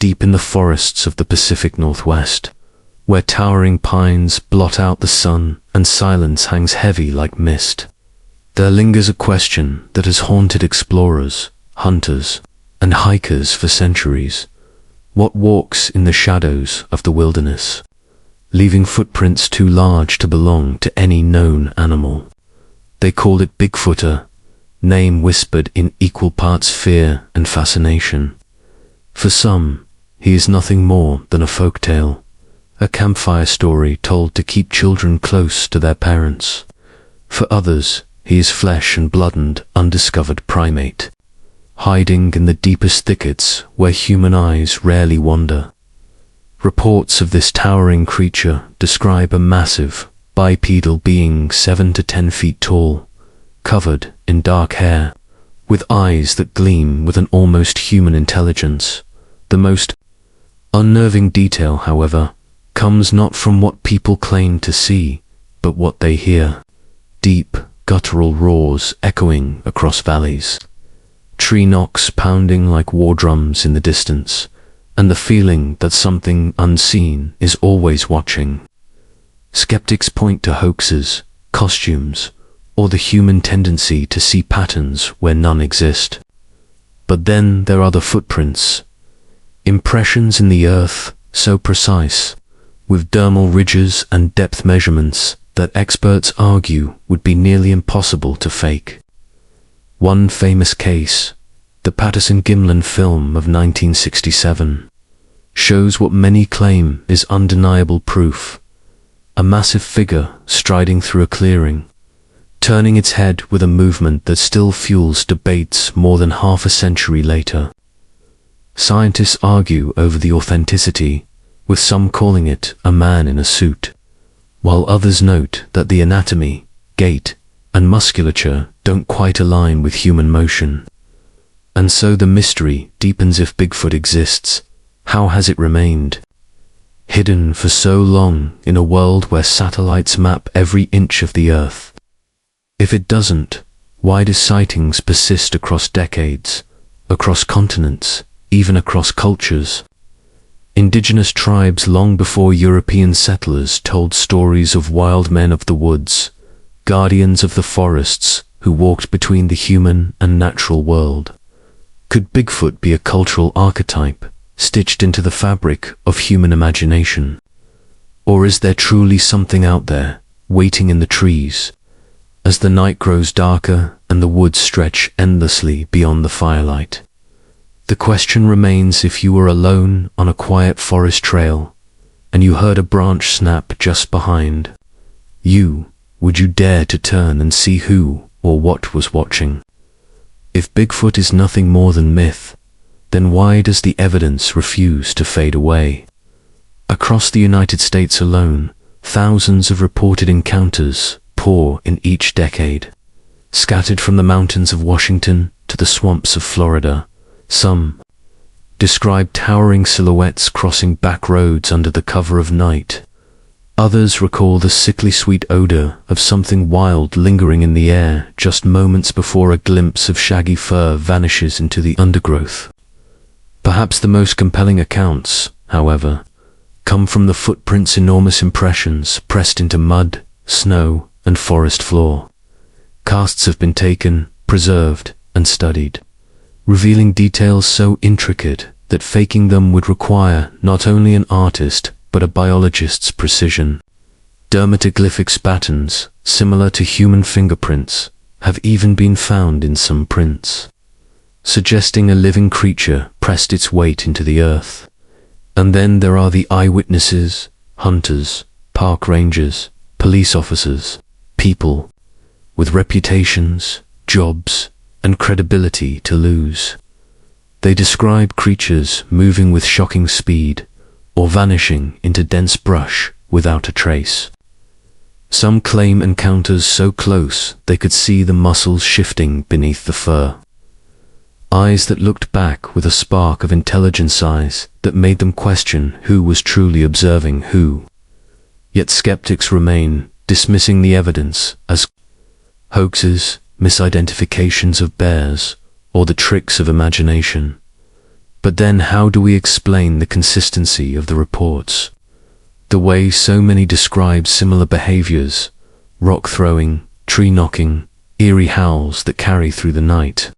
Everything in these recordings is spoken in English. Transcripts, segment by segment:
deep in the forests of the Pacific Northwest, where towering pines blot out the sun and silence hangs heavy like mist. There lingers a question that has haunted explorers, hunters, and hikers for centuries. What walks in the shadows of the wilderness, leaving footprints too large to belong to any known animal? They call it Bigfoot, name whispered in equal parts fear and fascination. For some, he is nothing more than a folktale, a campfire story told to keep children close to their parents. For others, he is flesh and blood and undiscovered primate, hiding in the deepest thickets where human eyes rarely wander. Reports of this towering creature describe a massive, bipedal being 7 to 10 feet tall, covered in dark hair, with eyes that gleam with an almost human intelligence. The most unnerving detail, however, comes not from what people claim to see, but what they hear. Deep, guttural roars echoing across valleys, tree knocks pounding like war drums in the distance, and the feeling that something unseen is always watching. Skeptics point to hoaxes, costumes, or the human tendency to see patterns where none exist. But then there are the footprints, impressions in the earth so precise, with dermal ridges and depth measurements that experts argue would be nearly impossible to fake. One famous case, the Patterson-Gimlin film of 1967, shows what many claim is undeniable proof: a massive figure striding through a clearing, turning its head with a movement that still fuels debates more than half a century later. Scientists argue over the authenticity, with some calling it a man in a suit, while others note that the anatomy, gait, and musculature don't quite align with human motion. And so the mystery deepens. If Bigfoot exists, how has it remained hidden for so long in a world where satellites map every inch of the earth? If it doesn't, why do sightings persist across decades, across continents, even across cultures? Indigenous tribes long before European settlers told stories of wild men of the woods, guardians of the forests who walked between the human and natural world. Could Bigfoot be a cultural archetype stitched into the fabric of human imagination? Or is there truly something out there, waiting in the trees, as the night grows darker and the woods stretch endlessly beyond the firelight? The question remains: if you were alone on a quiet forest trail, and you heard a branch snap just behind you, would you dare to turn and see who or what was watching? If Bigfoot is nothing more than myth, then why does the evidence refuse to fade away? Across the United States alone, thousands of reported encounters pour in each decade. Scattered from the mountains of Washington to the swamps of Florida, some describe towering silhouettes crossing back roads under the cover of night. Others recall the sickly sweet odor of something wild lingering in the air just moments before a glimpse of shaggy fur vanishes into the undergrowth. Perhaps the most compelling accounts, however, come from the footprints' enormous impressions pressed into mud, snow, and forest floor. Casts have been taken, preserved, and studied, revealing details so intricate that faking them would require not only an artist but a biologist's precision. Dermatoglyphics patterns, similar to human fingerprints, have even been found in some prints, suggesting a living creature pressed its weight into the earth. And then there are the eyewitnesses, hunters, park rangers, police officers, people with reputations, jobs, and credibility to lose. They describe creatures moving with shocking speed or vanishing into dense brush without a trace. Some claim encounters so close they could see the muscles shifting beneath the fur. Eyes that looked back with a spark of intelligence, eyes that made them question who was truly observing who. Yet skeptics remain, dismissing the evidence as hoaxes, misidentifications of bears, or the tricks of imagination. But then how do we explain the consistency of the reports? The way so many describe similar behaviors, rock throwing, tree knocking, eerie howls that carry through the night.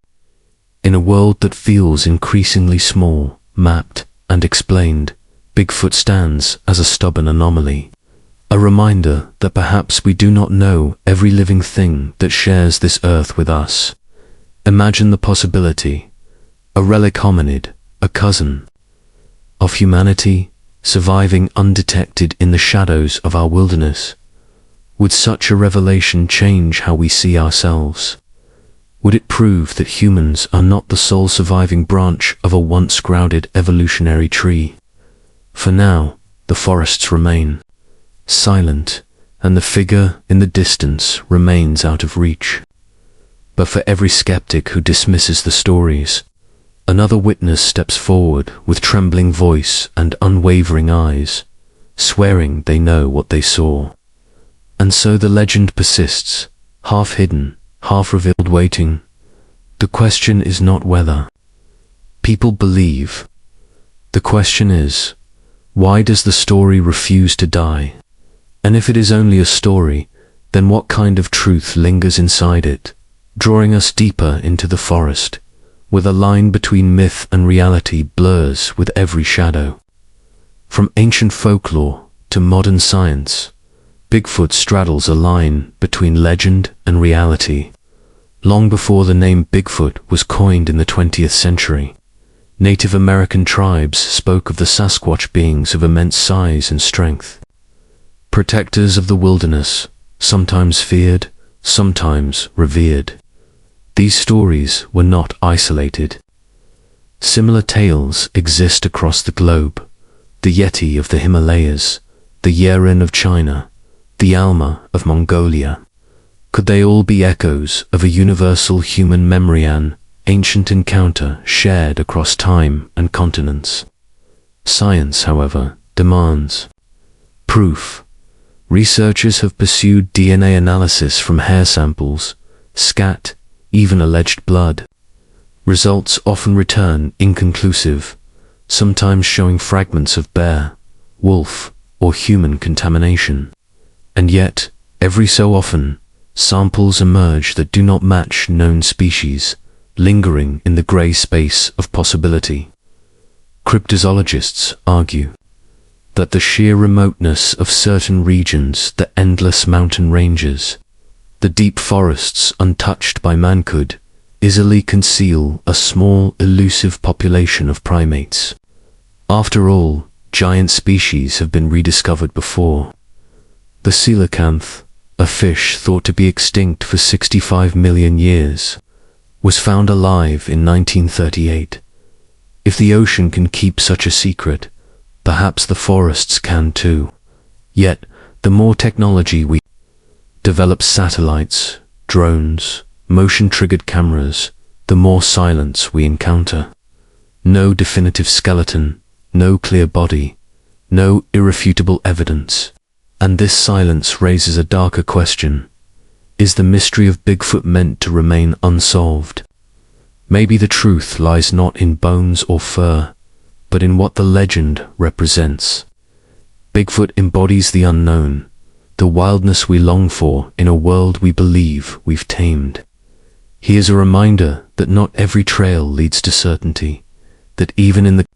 In a world that feels increasingly small, mapped, and explained, Bigfoot stands as a stubborn anomaly. A reminder that perhaps we do not know every living thing that shares this earth with us. Imagine the possibility. A relic hominid, a cousin of humanity, surviving undetected in the shadows of our wilderness. Would such a revelation change how we see ourselves? Would it prove that humans are not the sole surviving branch of a once crowded evolutionary tree? For now, the forests remain silent, and the figure in the distance remains out of reach. But for every skeptic who dismisses the stories, another witness steps forward with trembling voice and unwavering eyes, swearing they know what they saw. And so the legend persists, half hidden, half revealed, waiting. The question is not whether people believe. The question is, why does the story refuse to die? And if it is only a story, then what kind of truth lingers inside it, drawing us deeper into the forest, where the line between myth and reality blurs with every shadow? From ancient folklore to modern science, Bigfoot straddles a line between legend and reality. Long before the name Bigfoot was coined in the 20th century, Native American tribes spoke of the Sasquatch beings of immense size and strength. Protectors of the wilderness, sometimes feared, sometimes revered. These stories were not isolated. Similar tales exist across the globe. The Yeti of the Himalayas, the Yeren of China, the Alma of Mongolia. Could they all be echoes of a universal human memory, an ancient encounter shared across time and continents? Science, however, demands proof. Researchers have pursued DNA analysis from hair samples, scat, even alleged blood. Results often return inconclusive, sometimes showing fragments of bear, wolf, or human contamination. And yet, every so often, samples emerge that do not match known species, lingering in the grey space of possibility. Cryptozoologists argue that the sheer remoteness of certain regions, the endless mountain ranges, the deep forests untouched by man, could easily conceal a small, elusive population of primates. After all, giant species have been rediscovered before. The coelacanth, a fish thought to be extinct for 65 million years, was found alive in 1938. If the ocean can keep such a secret, perhaps the forests can too. Yet, the more technology we develop, satellites, drones, motion-triggered cameras, the more silence we encounter. No definitive skeleton, no clear body, no irrefutable evidence. And this silence raises a darker question. Is the mystery of Bigfoot meant to remain unsolved? Maybe the truth lies not in bones or fur, but in what the legend represents. Bigfoot embodies the unknown, the wildness we long for in a world we believe we've tamed. He is a reminder that not every trail leads to certainty, that even in the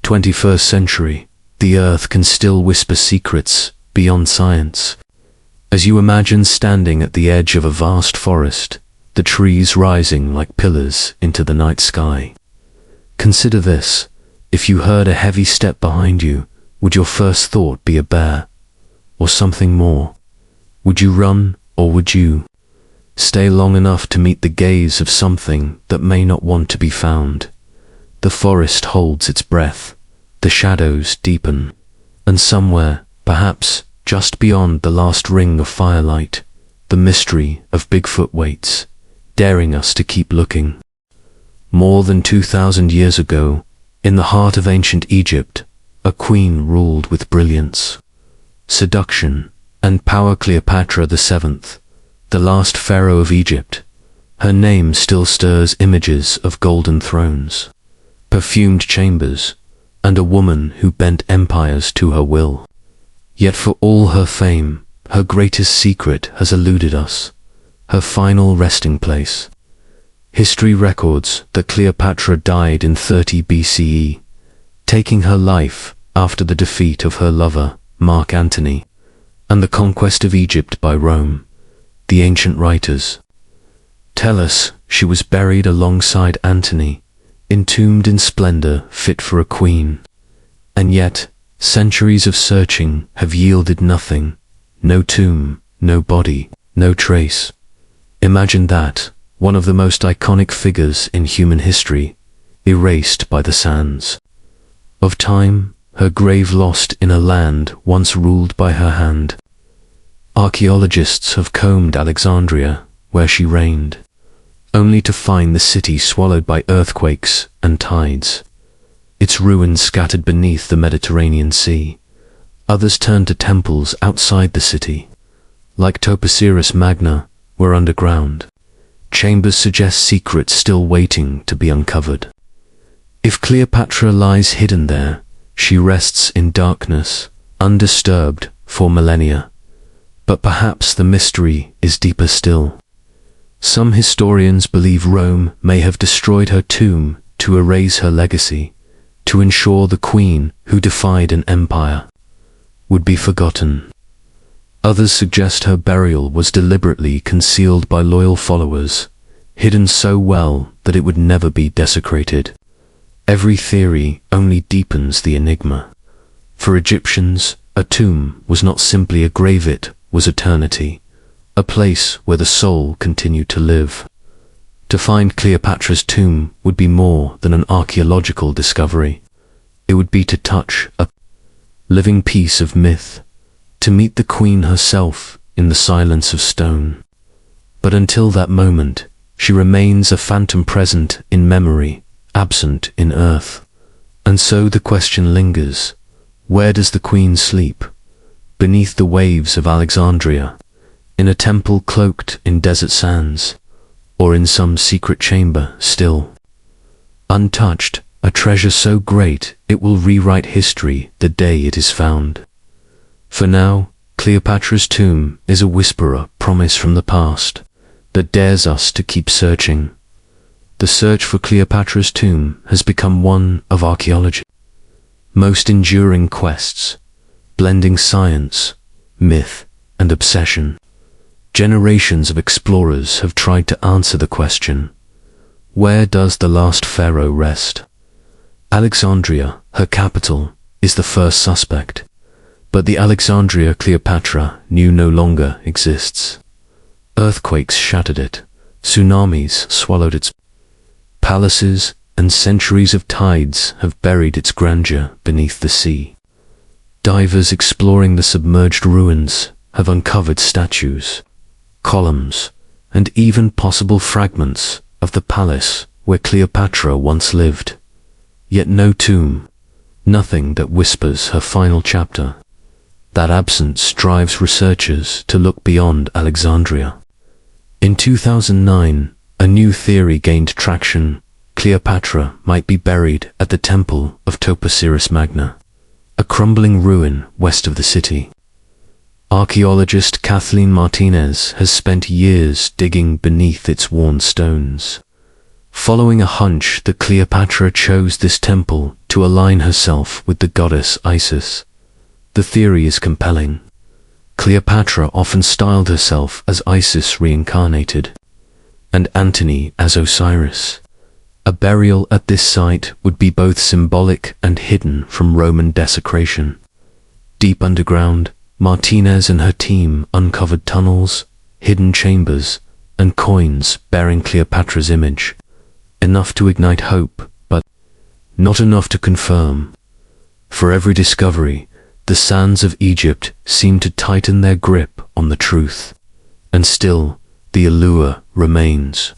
21st century, the earth can still whisper secrets beyond science. As you imagine standing at the edge of a vast forest, the trees rising like pillars into the night sky, consider this. If you heard a heavy step behind you, would your first thought be a bear, or something more? Would you run, or would you stay long enough to meet the gaze of something that may not want to be found? The forest holds its breath, the shadows deepen, and somewhere, perhaps just beyond the last ring of firelight, the mystery of Bigfoot waits, daring us to keep looking. More than 2,000 years ago, in the heart of ancient Egypt, a queen ruled with brilliance, seduction, and power. Cleopatra VII, the last pharaoh of Egypt. Her name still stirs images of golden thrones, perfumed chambers, and a woman who bent empires to her will. Yet for all her fame, her greatest secret has eluded us, her final resting place. History records that Cleopatra died in 30 BCE, taking her life after the defeat of her lover, Mark Antony, and the conquest of Egypt by Rome. The ancient writers tell us she was buried alongside Antony, entombed in splendor fit for a queen. And yet, centuries of searching have yielded nothing. No tomb, no body, no trace. Imagine that, one of the most iconic figures in human history, erased by the sands of time, her grave lost in a land once ruled by her hand. Archaeologists have combed Alexandria, where she reigned, only to find the city swallowed by earthquakes and tides, its ruins scattered beneath the Mediterranean Sea. Others turn to temples outside the city, like Taos Magna, were underground. Chambers suggest secrets still waiting to be uncovered. If Cleopatra lies hidden there, she rests in darkness, undisturbed for millennia. But perhaps the mystery is deeper still. Some historians believe Rome may have destroyed her tomb to erase her legacy, to ensure the queen who defied an empire would be forgotten. Others suggest her burial was deliberately concealed by loyal followers, hidden so well that it would never be desecrated. Every theory only deepens the enigma. For Egyptians, a tomb was not simply a grave, it was eternity, a place where the soul continued to live. To find Cleopatra's tomb would be more than an archaeological discovery. It would be to touch a living piece of myth, to meet the queen herself in the silence of stone. But until that moment, she remains a phantom present in memory, absent in earth. And so the question lingers, where does the queen sleep? Beneath the waves of Alexandria, in a temple cloaked in desert sands, or in some secret chamber still untouched, a treasure so great it will rewrite history the day it is found. For now, Cleopatra's tomb is a whisperer promise from the past that dares us to keep searching. The search for Cleopatra's tomb has become one of archaeology's most enduring quests, blending science, myth, and obsession. Generations of explorers have tried to answer the question, where does the last pharaoh rest? Alexandria, her capital, is the first suspect, but the Alexandria Cleopatra knew no longer exists. Earthquakes shattered it, tsunamis swallowed its palaces, and centuries of tides have buried its grandeur beneath the sea. Divers exploring the submerged ruins have uncovered statues, columns, and even possible fragments of the palace where Cleopatra once lived. Yet no tomb, nothing that whispers her final chapter. That absence drives researchers to look beyond Alexandria. In 2009, a new theory gained traction. Cleopatra might be buried at the temple of Taos Magna, a crumbling ruin west of the city. Archaeologist Kathleen Martinez has spent years digging beneath its worn stones, following a hunch that Cleopatra chose this temple to align herself with the goddess Isis. The theory is compelling. Cleopatra often styled herself as Isis reincarnated, and Antony as Osiris. A burial at this site would be both symbolic and hidden from Roman desecration. Deep underground, Martinez and her team uncovered tunnels, hidden chambers, and coins bearing Cleopatra's image. Enough to ignite hope, but not enough to confirm. For every discovery, the sands of Egypt seem to tighten their grip on the truth. And still, the allure remains.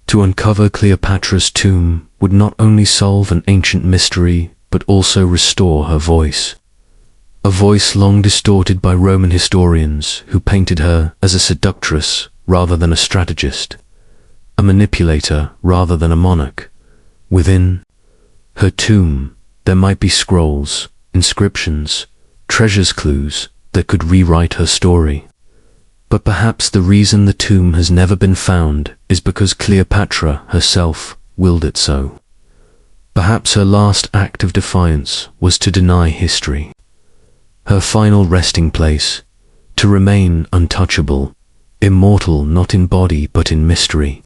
To uncover Cleopatra's tomb would not only solve an ancient mystery, but also restore her voice. A voice long distorted by Roman historians who painted her as a seductress rather than a strategist, a manipulator rather than a monarch. Within Her tomb, there might be scrolls, inscriptions, treasures, clues that could rewrite her story. But perhaps the reason the tomb has never been found is because Cleopatra herself willed it so. Perhaps her last act of defiance was to deny history. Her final resting place, to remain untouchable, immortal not in body but in mystery.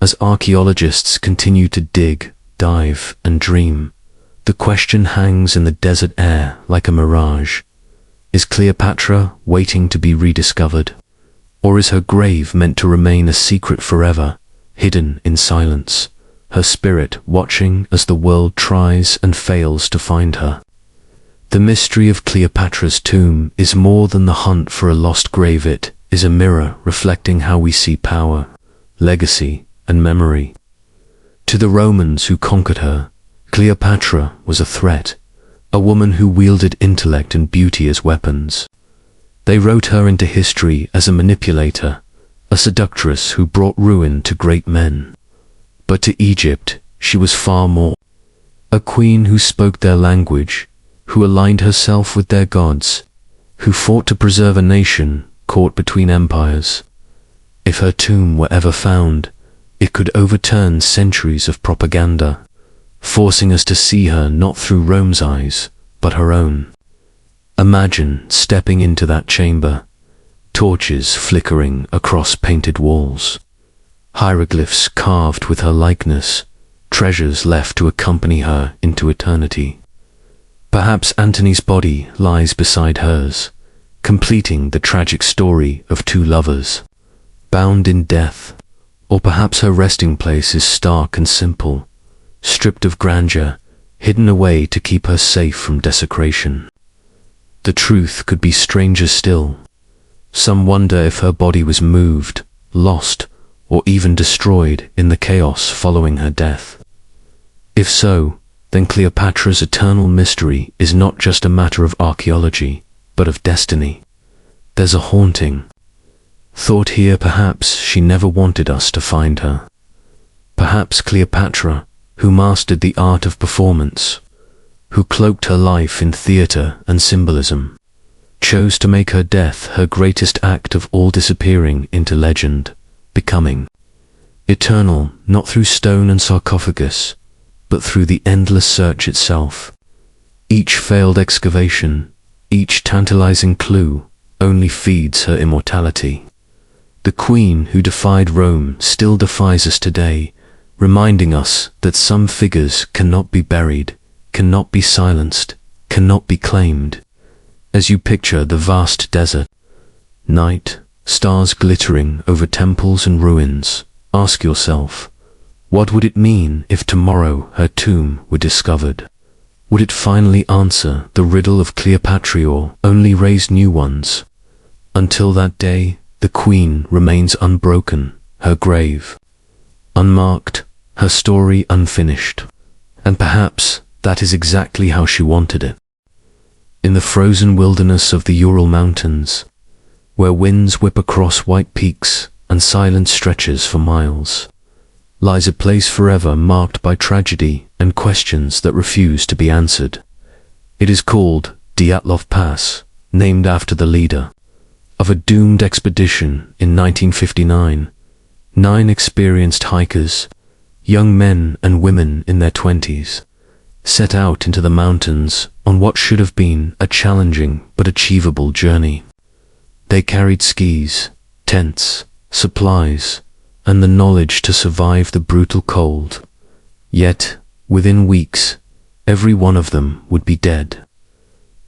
As archaeologists continue to dig, dive, and dream, the question hangs in the desert air like a mirage. Is Cleopatra waiting to be rediscovered? Or is her grave meant to remain a secret forever, hidden in silence, her spirit watching as the world tries and fails to find her? The mystery of Cleopatra's tomb is more than the hunt for a lost grave. It is a mirror reflecting how we see power, legacy, and memory. To the Romans who conquered her, Cleopatra was a threat, a woman who wielded intellect and beauty as weapons. They wrote her into history as a manipulator, a seductress who brought ruin to great men. But to Egypt, she was far more. A queen who spoke their language, who aligned herself with their gods, who fought to preserve a nation caught between empires. If her tomb were ever found, it could overturn centuries of propaganda, forcing us to see her not through Rome's eyes, but her own. Imagine stepping into that chamber, torches flickering across painted walls, hieroglyphs carved with her likeness, treasures left to accompany her into eternity. Perhaps Antony's body lies beside hers, completing the tragic story of two lovers, bound in death. Or perhaps her resting place is stark and simple, stripped of grandeur, hidden away to keep her safe from desecration. The truth could be stranger still. Some wonder if her body was moved, lost, or even destroyed in the chaos following her death. If so, then Cleopatra's eternal mystery is not just a matter of archaeology, but of destiny. There's a haunting thought here. Perhaps she never wanted us to find her. Perhaps Cleopatra, who mastered the art of performance, who cloaked her life in theater and symbolism, chose to make her death her greatest act of all, disappearing into legend, becoming eternal not through stone and sarcophagus, but through the endless search itself. Each failed excavation, each tantalizing clue, only feeds her immortality. The queen who defied Rome still defies us today, reminding us that some figures cannot be buried, cannot be silenced, cannot be claimed. As you picture the vast desert, night, stars glittering over temples and ruins, ask yourself, what would it mean if tomorrow her tomb were discovered? Would it finally answer the riddle of Cleopatra or only raise new ones? Until that day, the queen remains unbroken, her grave unmarked, her story unfinished. And perhaps that is exactly how she wanted it. In the frozen wilderness of the Ural Mountains, where winds whip across white peaks and silence stretches for miles, lies a place forever marked by tragedy and questions that refuse to be answered. It is called Dyatlov Pass, named after the leader of a doomed expedition in 1959. 9 experienced hikers, young men and women in their 20s, set out into the mountains on what should have been a challenging but achievable journey. They carried skis, tents, supplies, and the knowledge to survive the brutal cold. Yet, within weeks, every one of them would be dead.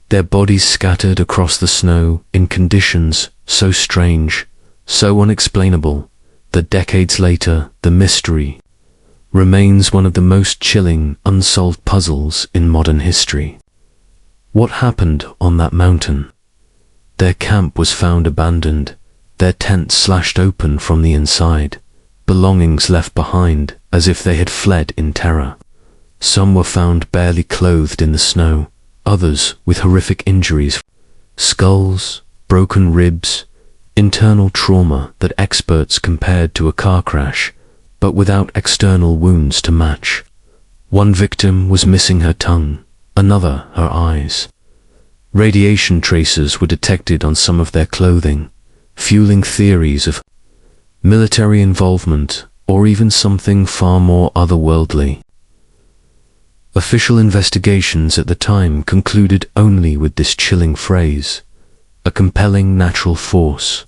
Their bodies scattered across the snow in conditions so strange, so unexplainable, that decades later the mystery remains one of the most chilling unsolved puzzles in modern history. What happened on that mountain? Their camp was found abandoned, their tents slashed open from the inside, belongings left behind as if they had fled in terror. Some were found barely clothed in the snow, others with horrific injuries, skulls, broken ribs, internal trauma that experts compared to a car crash, but without external wounds to match. One victim was missing her tongue, another her eyes. Radiation traces were detected on some of their clothing, fueling theories of military involvement or even something far more otherworldly. Official investigations at the time concluded only with this chilling phrase, a compelling natural force.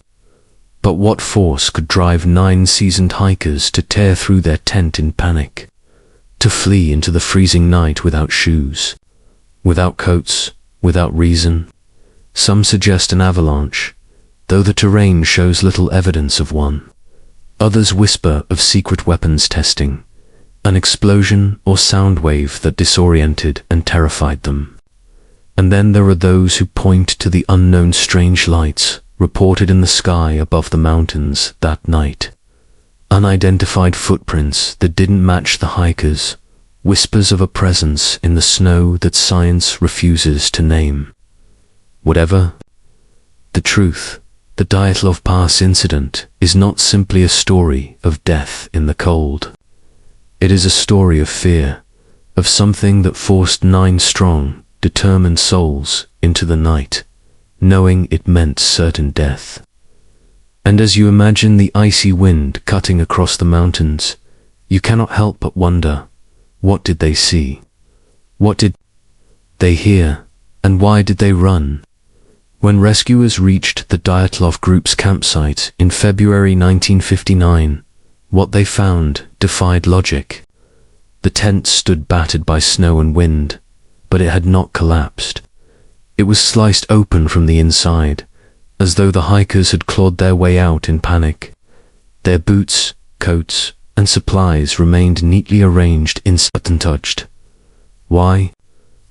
But what force could drive 9 seasoned hikers to tear through their tent in panic, to flee into the freezing night without shoes, without coats, without reason? Some suggest an avalanche, though the terrain shows little evidence of one. Others whisper of secret weapons testing, an explosion or sound wave that disoriented and terrified them. And then there are those who point to the unknown strange lights reported in the sky above the mountains that night. Unidentified footprints that didn't match the hikers, whispers of a presence in the snow that science refuses to name. Whatever the truth, the Dyatlov Pass incident is not simply a story of death in the cold. It is a story of fear, of something that forced 9 strong, determined souls into the night, knowing it meant certain death. And as you imagine the icy wind cutting across the mountains, you cannot help but wonder, what did they see? What did they hear? And why did they run? When rescuers reached the Dyatlov group's campsite in February 1959, what they found defied logic. The tent stood battered by snow and wind, but it had not collapsed. It was sliced open from the inside, as though the hikers had clawed their way out in panic. Their boots, coats, and supplies remained neatly arranged untouched. Why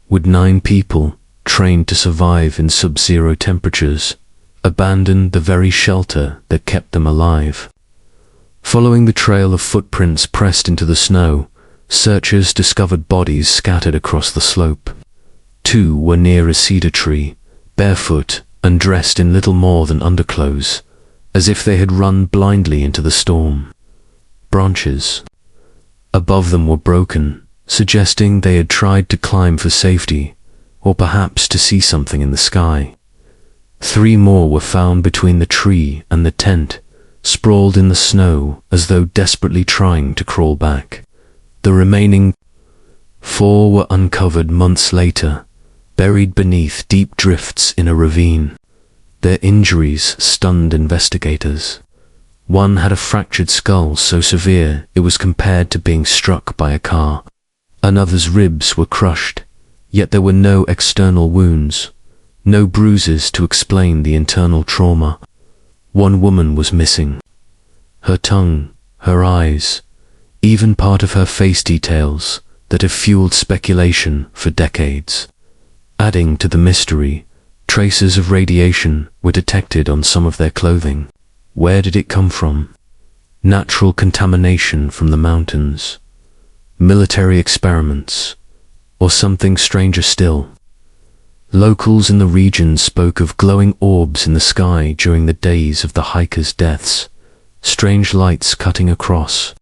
would 9 people, trained to survive in sub-zero temperatures, abandon the very shelter that kept them alive? Following the trail of footprints pressed into the snow, searchers discovered bodies scattered across the slope. 2 were near a cedar tree, barefoot and dressed in little more than underclothes, as if they had run blindly into the storm. Branches above them were broken, suggesting they had tried to climb for safety, or perhaps to see something in the sky. 3 more were found between the tree and the tent, sprawled in the snow as though desperately trying to crawl back. The remaining 4 were uncovered months later, buried beneath deep drifts in a ravine. Their injuries stunned investigators. One had a fractured skull so severe it was compared to being struck by a car. Another's ribs were crushed, yet there were no external wounds, no bruises to explain the internal trauma. One woman was missing. Her tongue, her eyes, even part of her face details that have fueled speculation for decades. Adding to the mystery, traces of radiation were detected on some of their clothing. Where did it come from? Natural contamination from the mountains, military experiments, or something stranger still? Locals in the region spoke of glowing orbs in the sky during the days of the hikers' deaths, strange lights cutting across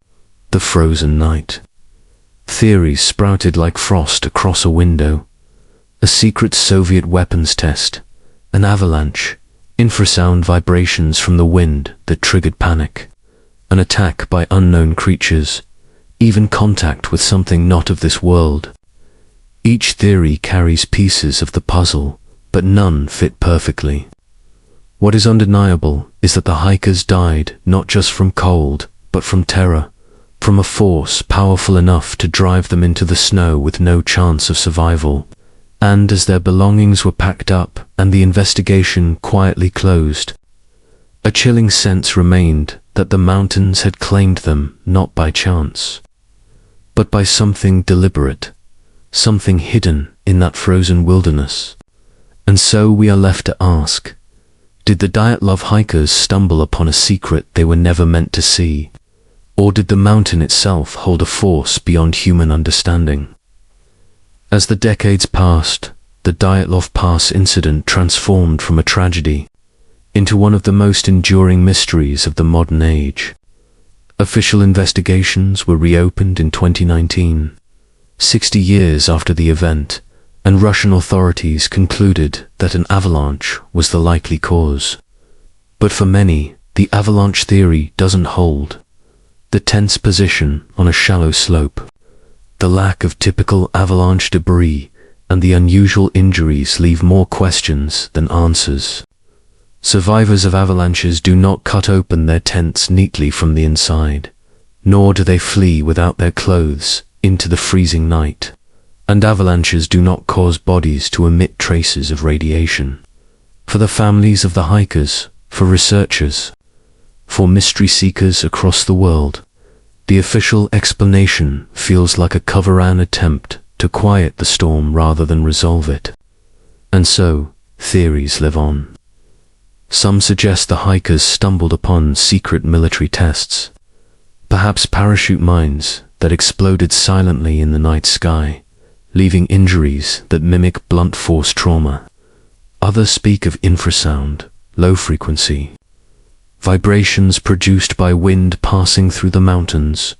the frozen night. Theories sprouted like frost across a window. A secret Soviet weapons test, an avalanche, infrasound vibrations from the wind that triggered panic, an attack by unknown creatures, even contact with something not of this world. Each theory carries pieces of the puzzle, but none fit perfectly. What is undeniable is that the hikers died not just from cold, but from terror, from a force powerful enough to drive them into the snow with no chance of survival. And as their belongings were packed up and the investigation quietly closed, a chilling sense remained that the mountains had claimed them not by chance, but by something deliberate, something hidden in that frozen wilderness. And so we are left to ask, did the Dyatlov hikers stumble upon a secret they were never meant to see? Or did the mountain itself hold a force beyond human understanding? As the decades passed, the Dyatlov Pass incident transformed from a tragedy into one of the most enduring mysteries of the modern age. Official investigations were reopened in 2019, 60 years after the event, and Russian authorities concluded that an avalanche was the likely cause. But for many, the avalanche theory doesn't hold. The tense position on a shallow slope, the lack of typical avalanche debris, and the unusual injuries leave more questions than answers. Survivors of avalanches do not cut open their tents neatly from the inside, nor do they flee without their clothes into the freezing night, and avalanches do not cause bodies to emit traces of radiation. For the families of the hikers, for researchers, for mystery seekers across the world, the official explanation feels like a cover-an attempt to quiet the storm rather than resolve it. And so, theories live on. Some suggest the hikers stumbled upon secret military tests, perhaps parachute mines that exploded silently in the night sky, leaving injuries that mimic blunt force trauma. Others speak of infrasound, low frequency, vibrations produced by wind passing through the mountains,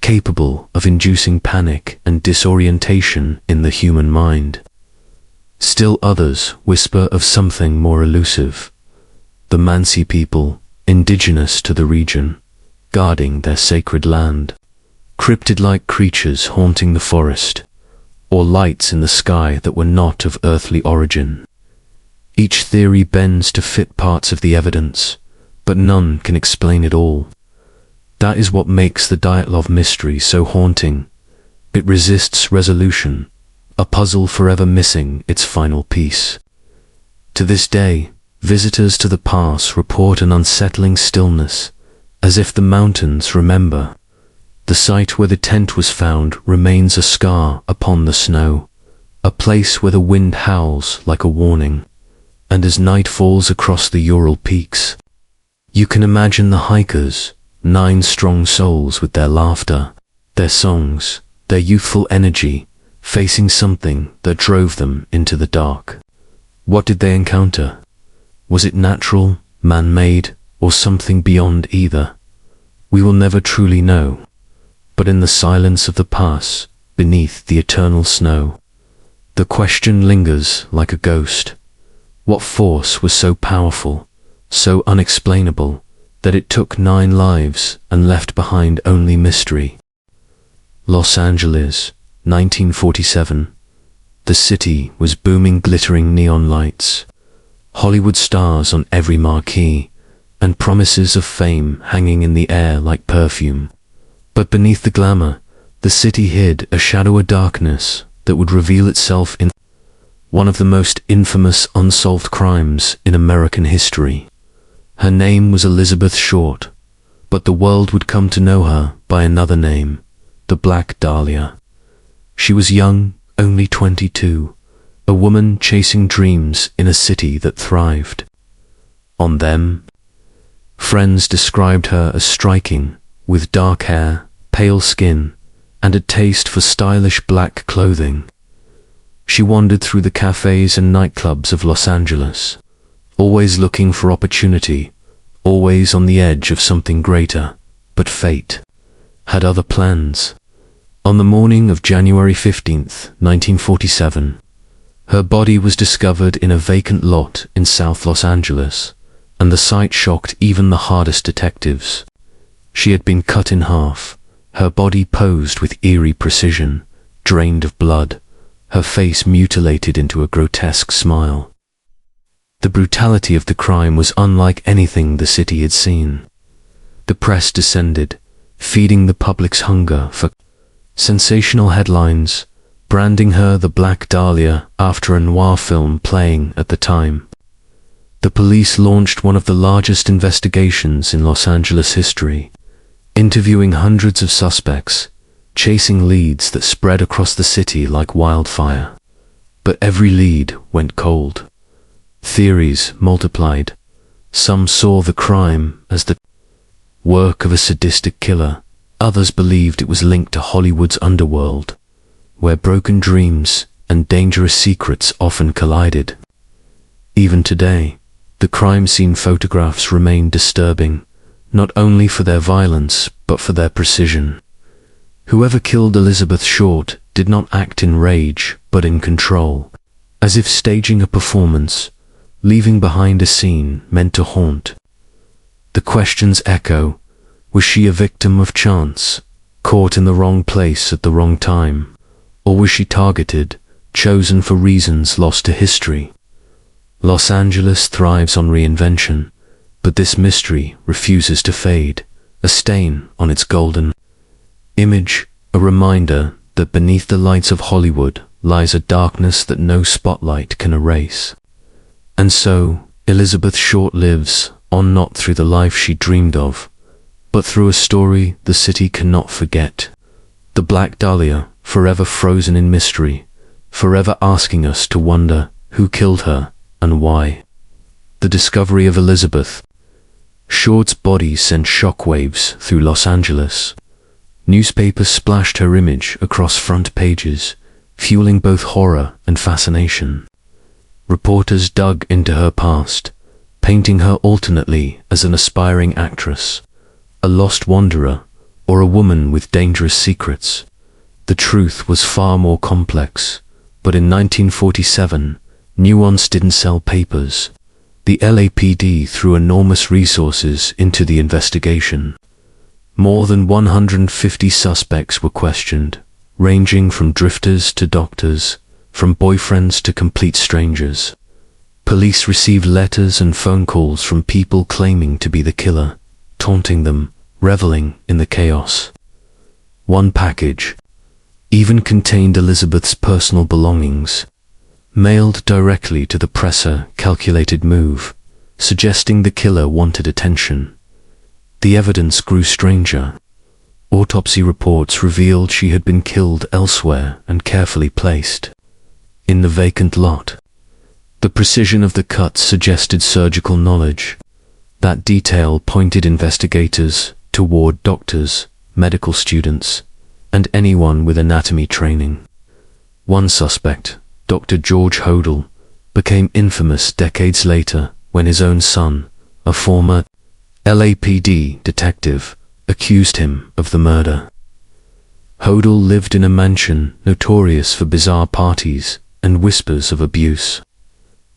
capable of inducing panic and disorientation in the human mind. Still others whisper of something more elusive, the Mansi people, indigenous to the region, guarding their sacred land, cryptid-like creatures haunting the forest, or lights in the sky that were not of earthly origin. Each theory bends to fit parts of the evidence, but none can explain it all. That is what makes the Dyatlov mystery so haunting. It resists resolution, a puzzle forever missing its final piece. To this day, visitors to the pass report an unsettling stillness, as if the mountains remember. The site where the tent was found remains a scar upon the snow, a place where the wind howls like a warning, and as night falls across the Ural peaks, you can imagine the hikers, 9 strong souls with their laughter, their songs, their youthful energy, facing something that drove them into the dark. What did they encounter? Was it natural, man-made, or something beyond either? We will never truly know. But in the silence of the pass, beneath the eternal snow, the question lingers like a ghost. What force was so powerful, so unexplainable, that it took 9 lives and left behind only mystery? Los Angeles, 1947. The city was booming, glittering neon lights, Hollywood stars on every marquee, and promises of fame hanging in the air like perfume. But beneath the glamour, the city hid a shadow of darkness that would reveal itself in one of the most infamous unsolved crimes in American history. Her name was Elizabeth Short, but the world would come to know her by another name, the Black Dahlia. She was young, only 22, a woman chasing dreams in a city that thrived on them. Friends described her as striking, with dark hair, pale skin, and a taste for stylish black clothing. She wandered through the cafes and nightclubs of Los Angeles, always looking for opportunity, always on the edge of something greater. But fate had other plans. On the morning of January 15th, 1947, her body was discovered in a vacant lot in South Los Angeles, and the sight shocked even the hardest detectives. She had been cut in half, her body posed with eerie precision, drained of blood, her face mutilated into a grotesque smile. The brutality of the crime was unlike anything the city had seen. The press descended, feeding the public's hunger for sensational headlines, branding her the Black Dahlia after a noir film playing at the time. The police launched one of the largest investigations in Los Angeles history, interviewing hundreds of suspects, chasing leads that spread across the city like wildfire. But every lead went cold. Theories multiplied. Some saw the crime as the work of a sadistic killer. Others believed it was linked to Hollywood's underworld, where broken dreams and dangerous secrets often collided. Even today, the crime scene photographs remain disturbing, not only for their violence but for their precision. Whoever killed Elizabeth Short did not act in rage, but in control, as if staging a performance, leaving behind a scene meant to haunt. The questions echo: was she a victim of chance, caught in the wrong place at the wrong time, or was she targeted, chosen for reasons lost to history? Los Angeles thrives on reinvention, but this mystery refuses to fade, a stain on its golden image, a reminder that beneath the lights of Hollywood lies a darkness that no spotlight can erase. And so, Elizabeth Short lives on, not through the life she dreamed of, but through a story the city cannot forget. The Black Dahlia, forever frozen in mystery, forever asking us to wonder who killed her and why. The discovery of Elizabeth Short's body sent shockwaves through Los Angeles. Newspapers splashed her image across front pages, fueling both horror and fascination. Reporters dug into her past, painting her alternately as an aspiring actress, a lost wanderer, or a woman with dangerous secrets. The truth was far more complex, but in 1947, nuance didn't sell papers. The LAPD threw enormous resources into the investigation. More than 150 suspects were questioned, ranging from drifters to doctors, from boyfriends to complete strangers. Police received letters and phone calls from people claiming to be the killer, taunting them, reveling in the chaos. One package even contained Elizabeth's personal belongings, mailed directly to the presser. Calculated move, suggesting the killer wanted attention. The evidence grew stranger. Autopsy reports revealed she had been killed elsewhere and carefully placed in the vacant lot. The precision of the cuts suggested surgical knowledge. That detail pointed investigators toward doctors, medical students, and anyone with anatomy training. One suspect, Dr. George Hodel, became infamous decades later when his own son, a former LAPD detective, accused him of the murder. Hodel lived in a mansion notorious for bizarre parties and whispers of abuse,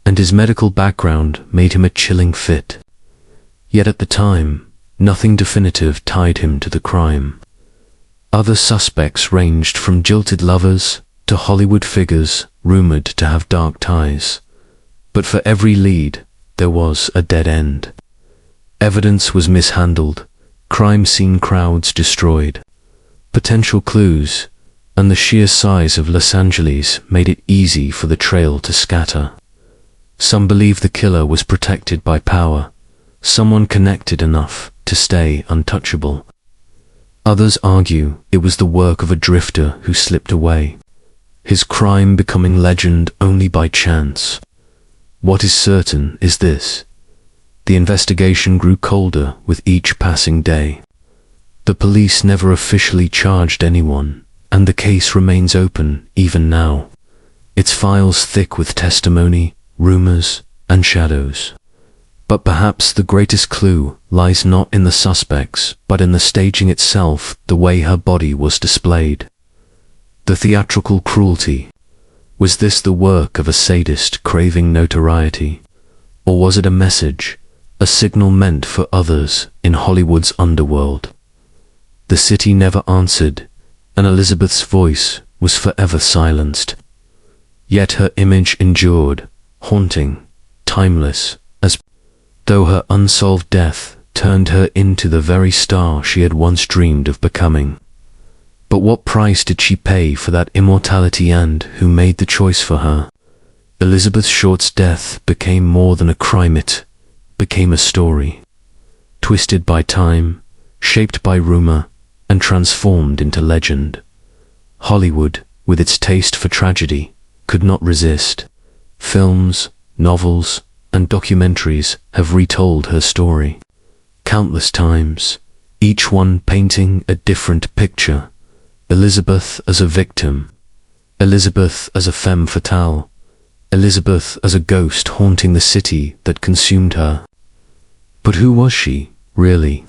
and his medical background made him a chilling fit. Yet at the time, nothing definitive tied him to the crime. Other suspects ranged from jilted lovers to Hollywood figures rumored to have dark ties. But for every lead, there was a dead end. Evidence was mishandled, crime scene crowds destroyed. Potential clues, and the sheer size of Los Angeles made it easy for the trail to scatter. Some believe the killer was protected by power, someone connected enough to stay untouchable. Others argue it was the work of a drifter who slipped away, his crime becoming legend only by chance. What is certain is this: the investigation grew colder with each passing day. The police never officially charged anyone, and the case remains open even now, its files thick with testimony, rumors, and shadows. But perhaps the greatest clue lies not in the suspects, but in the staging itself, the way her body was displayed. The theatrical cruelty. Was this the work of a sadist craving notoriety? Or was it a message, a signal meant for others in Hollywood's underworld? The city never answered, and Elizabeth's voice was forever silenced. Yet her image endured, haunting, timeless, as though her unsolved death turned her into the very star she had once dreamed of becoming. But what price did she pay for that immortality, and who made the choice for her? Elizabeth Short's death became more than a crime, it became a story, twisted by time, shaped by rumor, and transformed into legend. Hollywood, with its taste for tragedy, could not resist. Films, novels, and documentaries have retold her story countless times, each one painting a different picture. Elizabeth as a victim, Elizabeth as a femme fatale, Elizabeth as a ghost haunting the city that consumed her. But who was she, really?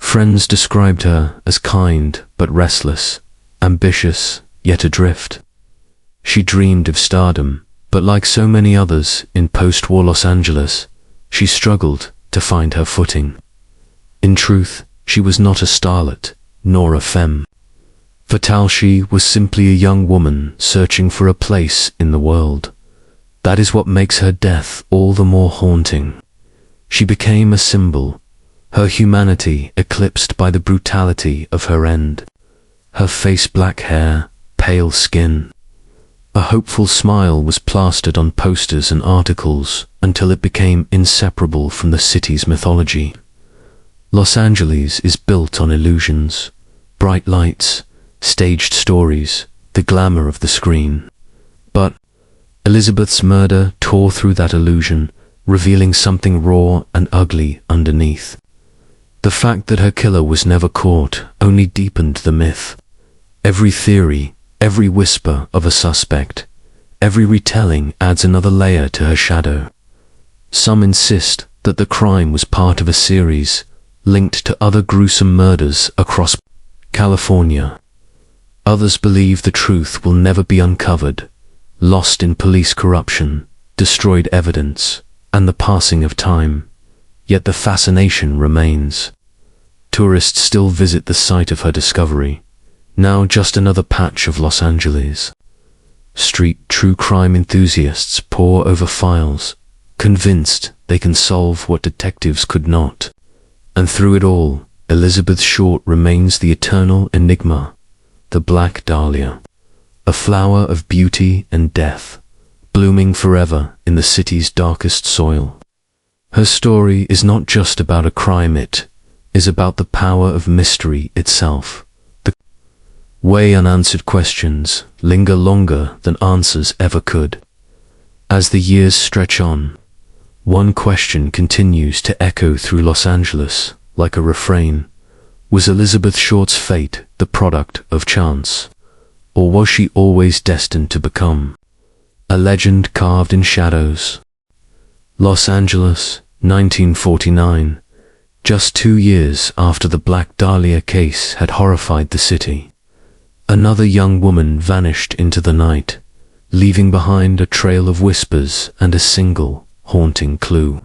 Friends described her as kind but restless, ambitious yet adrift. She dreamed of stardom, but like so many others in post-war Los Angeles, she struggled to find her footing. In truth, she was not a starlet, nor a femme. Fatale, she was simply a young woman searching for a place in the world. That is what makes her death all the more haunting. She became a symbol, her humanity eclipsed by the brutality of her end. Her face, black hair, pale skin. A hopeful smile was plastered on posters and articles until it became inseparable from the city's mythology. Los Angeles is built on illusions, bright lights, staged stories, the glamour of the screen. But Elizabeth's murder tore through that illusion, revealing something raw and ugly underneath. The fact that her killer was never caught only deepened the myth. Every theory, every whisper of a suspect, every retelling adds another layer to her shadow. Some insist that the crime was part of a series, linked to other gruesome murders across California. Others believe the truth will never be uncovered, lost in police corruption, destroyed evidence, and the passing of time. Yet the fascination remains. Tourists still visit the site of her discovery, now just another patch of Los Angeles. Street true crime enthusiasts pore over files, convinced they can solve what detectives could not. And through it all, Elizabeth Short remains the eternal enigma, the Black Dahlia, a flower of beauty and death, blooming forever in the city's darkest soil. Her story is not just about a crime, it is about the power of mystery itself. The way unanswered questions linger longer than answers ever could. As the years stretch on, one question continues to echo through Los Angeles like a refrain. Was Elizabeth Short's fate the product of chance? Or was she always destined to become a legend carved in shadows? Los Angeles, 1949, just 2 years after the Black Dahlia case had horrified the city. Another young woman vanished into the night, leaving behind a trail of whispers and a single, haunting clue.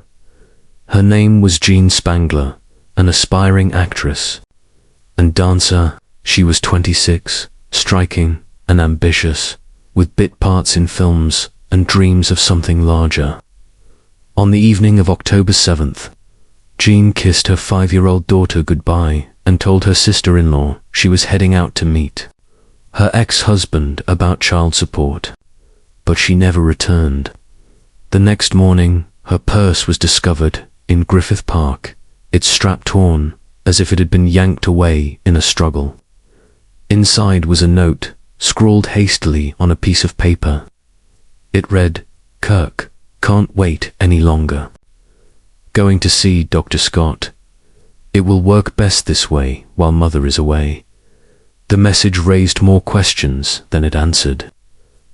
Her name was Jean Spangler, an aspiring actress and dancer. She was 26, striking and ambitious, with bit parts in films and dreams of something larger. On the evening of October 7th, Jean kissed her 5-year-old daughter goodbye and told her sister-in-law she was heading out to meet her ex-husband about child support. But she never returned. The next morning, her purse was discovered in Griffith Park, its strap torn as if it had been yanked away in a struggle. Inside was a note, scrawled hastily on a piece of paper. It read, "Kirk, can't wait any longer. Going to see Dr. Scott. It will work best this way while Mother is away." The message raised more questions than it answered.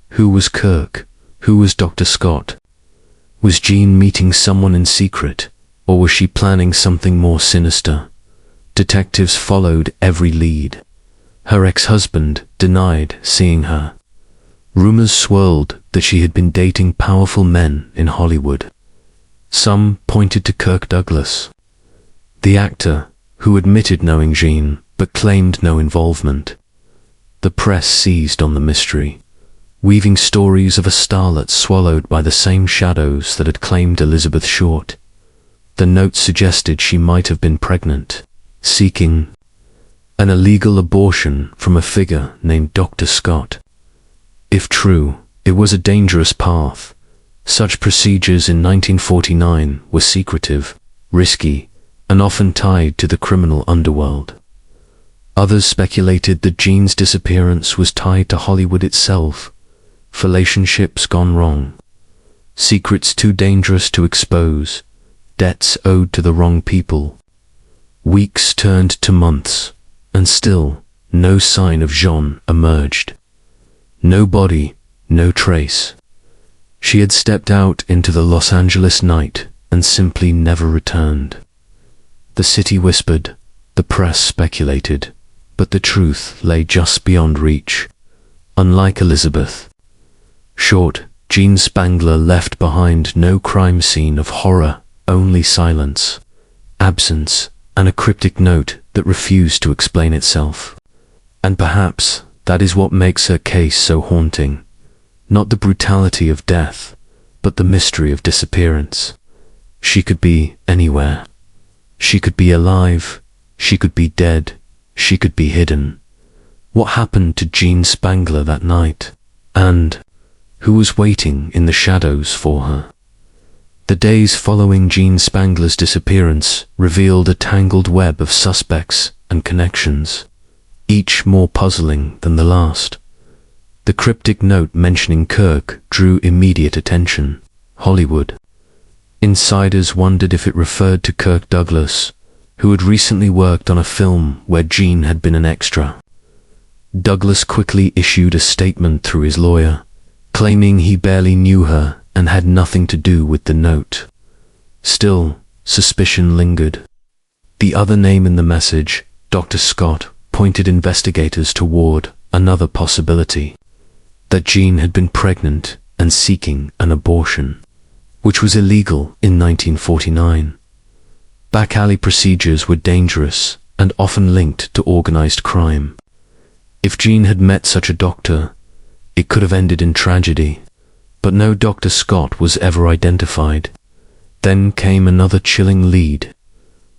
Who was Kirk? Who was Dr. Scott? Was Jean meeting someone in secret, or was she planning something more sinister? Detectives followed every lead. Her ex-husband denied seeing her. Rumors swirled that she had been dating powerful men in Hollywood. Some pointed to Kirk Douglas, the actor who admitted knowing Jean but claimed no involvement. The press seized on the mystery, weaving stories of a starlet swallowed by the same shadows that had claimed Elizabeth Short. The note suggested she might have been pregnant, seeking an illegal abortion from a figure named Dr. Scott. If true, it was a dangerous path. Such procedures in 1949 were secretive, risky, and often tied to the criminal underworld. Others speculated that Jean's disappearance was tied to Hollywood itself, relationships gone wrong, secrets too dangerous to expose, debts owed to the wrong people. Weeks turned to months, and still no sign of Jean emerged. No body, no trace. She had stepped out into the Los Angeles night and simply never returned. The city whispered, The press speculated, but the truth lay just beyond reach. Unlike Elizabeth, short, Jean Spangler left behind no crime scene of horror, only silence, absence, and a cryptic note that refused to explain itself. And perhaps that is what makes her case so haunting. Not the brutality of death, but the mystery of disappearance. She could be anywhere. She could be alive. She could be dead. She could be hidden. What happened to Jean Spangler that night? And who was waiting in the shadows for her? The days following Jean Spangler's disappearance revealed a tangled web of suspects and connections, each more puzzling than the last. The cryptic note mentioning Kirk drew immediate attention. Hollywood. Insiders wondered if it referred to Kirk Douglas, who had recently worked on a film where Jean had been an extra. Douglas quickly issued a statement through his lawyer, claiming he barely knew her and had nothing to do with the note. Still, suspicion lingered. The other name in the message, Dr. Scott, pointed investigators toward another possibility, that Jean had been pregnant and seeking an abortion, which was illegal in 1949. Back alley procedures were dangerous and often linked to organized crime. If Jean had met such a doctor, it could have ended in tragedy, but no Dr. Scott was ever identified. Then came another chilling lead.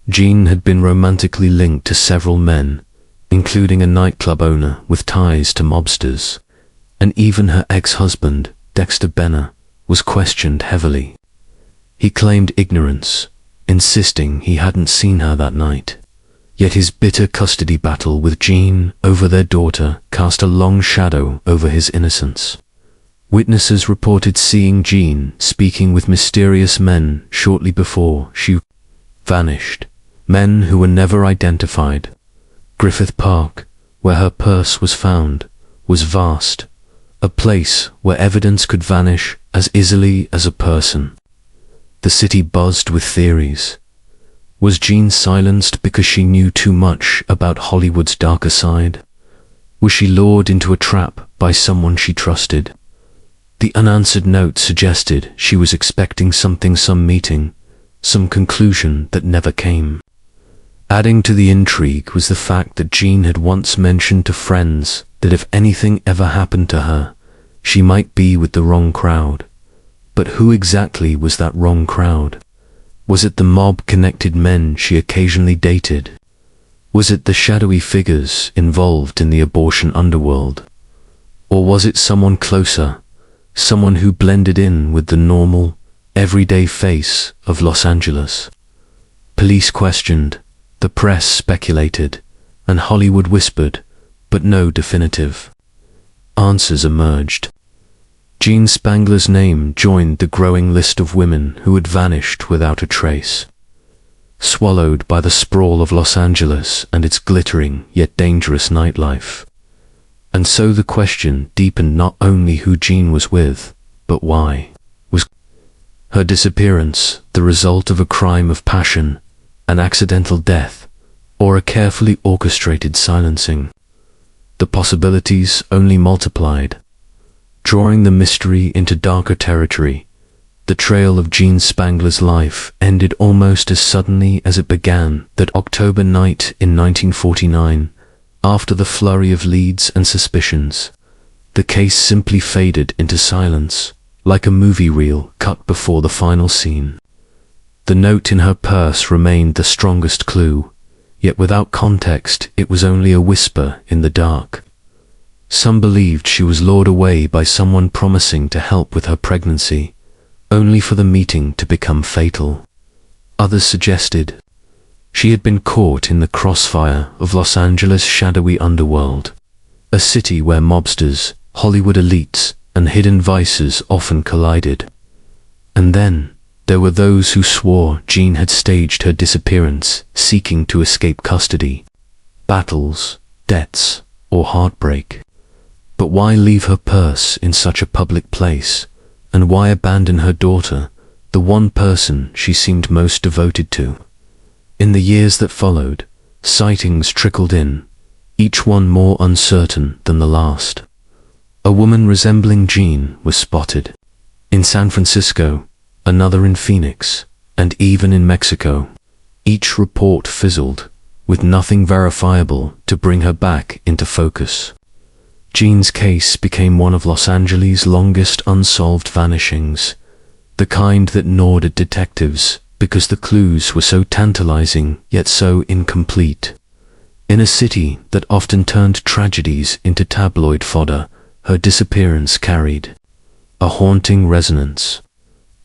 Jean had been romantically linked to several men, including a nightclub owner with ties to mobsters, and even her ex-husband, Dexter Benner, was questioned heavily. He claimed ignorance, insisting he hadn't seen her that night. Yet his bitter custody battle with Jean over their daughter cast a long shadow over his innocence. Witnesses reported seeing Jean speaking with mysterious men shortly before she vanished, men who were never identified. Griffith Park, where her purse was found, was vast, a place where evidence could vanish as easily as a person. The city buzzed with theories. Was Jean silenced because she knew too much about Hollywood's darker side? Was she lured into a trap by someone she trusted? The unanswered note suggested she was expecting something, some meeting, some conclusion that never came. Adding to the intrigue was the fact that Jean had once mentioned to friends that if anything ever happened to her, she might be with the wrong crowd. But who exactly was that wrong crowd? Was it the mob-connected men she occasionally dated? Was it the shadowy figures involved in the abortion underworld? Or was it someone closer, someone who blended in with the normal, everyday face of Los Angeles? Police questioned, the press speculated, and Hollywood whispered, but no definitive answers emerged. Jean Spangler's name joined the growing list of women who had vanished without a trace, swallowed by the sprawl of Los Angeles and its glittering yet dangerous nightlife. And so the question deepened, not only who Jean was with, but why. Was her disappearance the result of a crime of passion, an accidental death, or a carefully orchestrated silencing? The possibilities only multiplied. Drawing the mystery into darker territory, the trail of Jean Spangler's life ended almost as suddenly as it began that October night in 1949. After the flurry of leads and suspicions, the case simply faded into silence, like a movie reel cut before the final scene. The note in her purse remained the strongest clue, yet without context it was only a whisper in the dark. Some believed she was lured away by someone promising to help with her pregnancy, only for the meeting to become fatal. Others suggested she had been caught in the crossfire of Los Angeles' shadowy underworld, a city where mobsters, Hollywood elites, and hidden vices often collided. And then there were those who swore Jean had staged her disappearance, seeking to escape custody, battles, debts, or heartbreak. But why leave her purse in such a public place, and why abandon her daughter, the one person she seemed most devoted to? In the years that followed, Sightings trickled in, each one more uncertain than the last. A woman resembling Jean was spotted. In San Francisco, another in Phoenix, and even in Mexico. Each report fizzled, with nothing verifiable to bring her back into focus. Jean's case became one of Los Angeles' longest unsolved vanishings, the kind that gnawed at detectives because the clues were so tantalizing yet so incomplete. In a city that often turned tragedies into tabloid fodder, her disappearance carried a haunting resonance.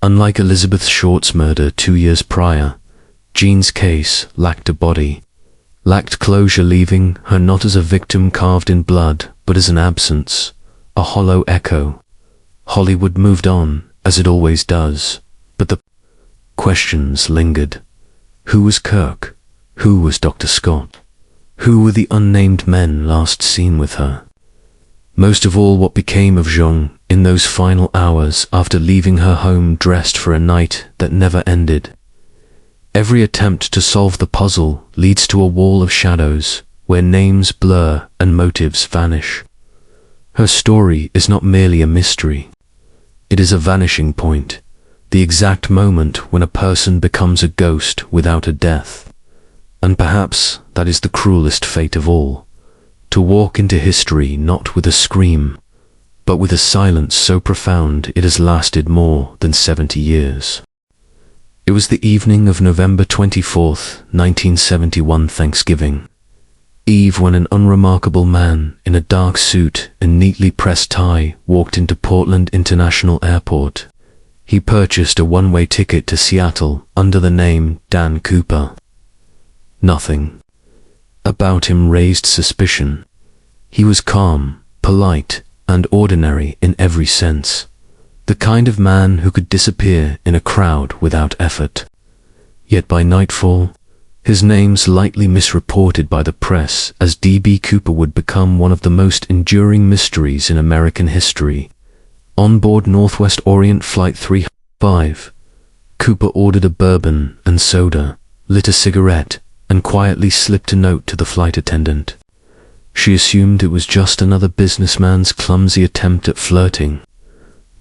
Unlike Elizabeth Short's murder 2 years prior, Jean's case lacked a body, lacked closure, leaving her not as a victim carved in blood, but as an absence, a hollow echo. Hollywood moved on, as it always does, but the questions lingered. Who was Kirk? Who was Dr. Scott? Who were the unnamed men last seen with her? Most of all, what became of Jean in those final hours after leaving her home dressed for a night that never ended? Every attempt to solve the puzzle leads to a wall of shadows where names blur and motives vanish. Her story is not merely a mystery. It is a vanishing point, the exact moment when a person becomes a ghost without a death. And perhaps that is the cruelest fate of all, to walk into history not with a scream, but with a silence so profound it has lasted more than 70 years. It was the evening of November 24th, 1971, Thanksgiving Eve, when an unremarkable man in a dark suit and neatly pressed tie walked into Portland International Airport. He purchased a one-way ticket to Seattle under the name Dan Cooper. Nothing about him raised suspicion. He was calm, polite, and ordinary in every sense, the kind of man who could disappear in a crowd without effort. Yet by nightfall, his name's lightly misreported by the press as D.B. Cooper would become one of the most enduring mysteries in American history. On board Northwest Orient Flight 305, Cooper ordered a bourbon and soda, lit a cigarette, and quietly slipped a note to the flight attendant. She assumed it was just another businessman's clumsy attempt at flirting.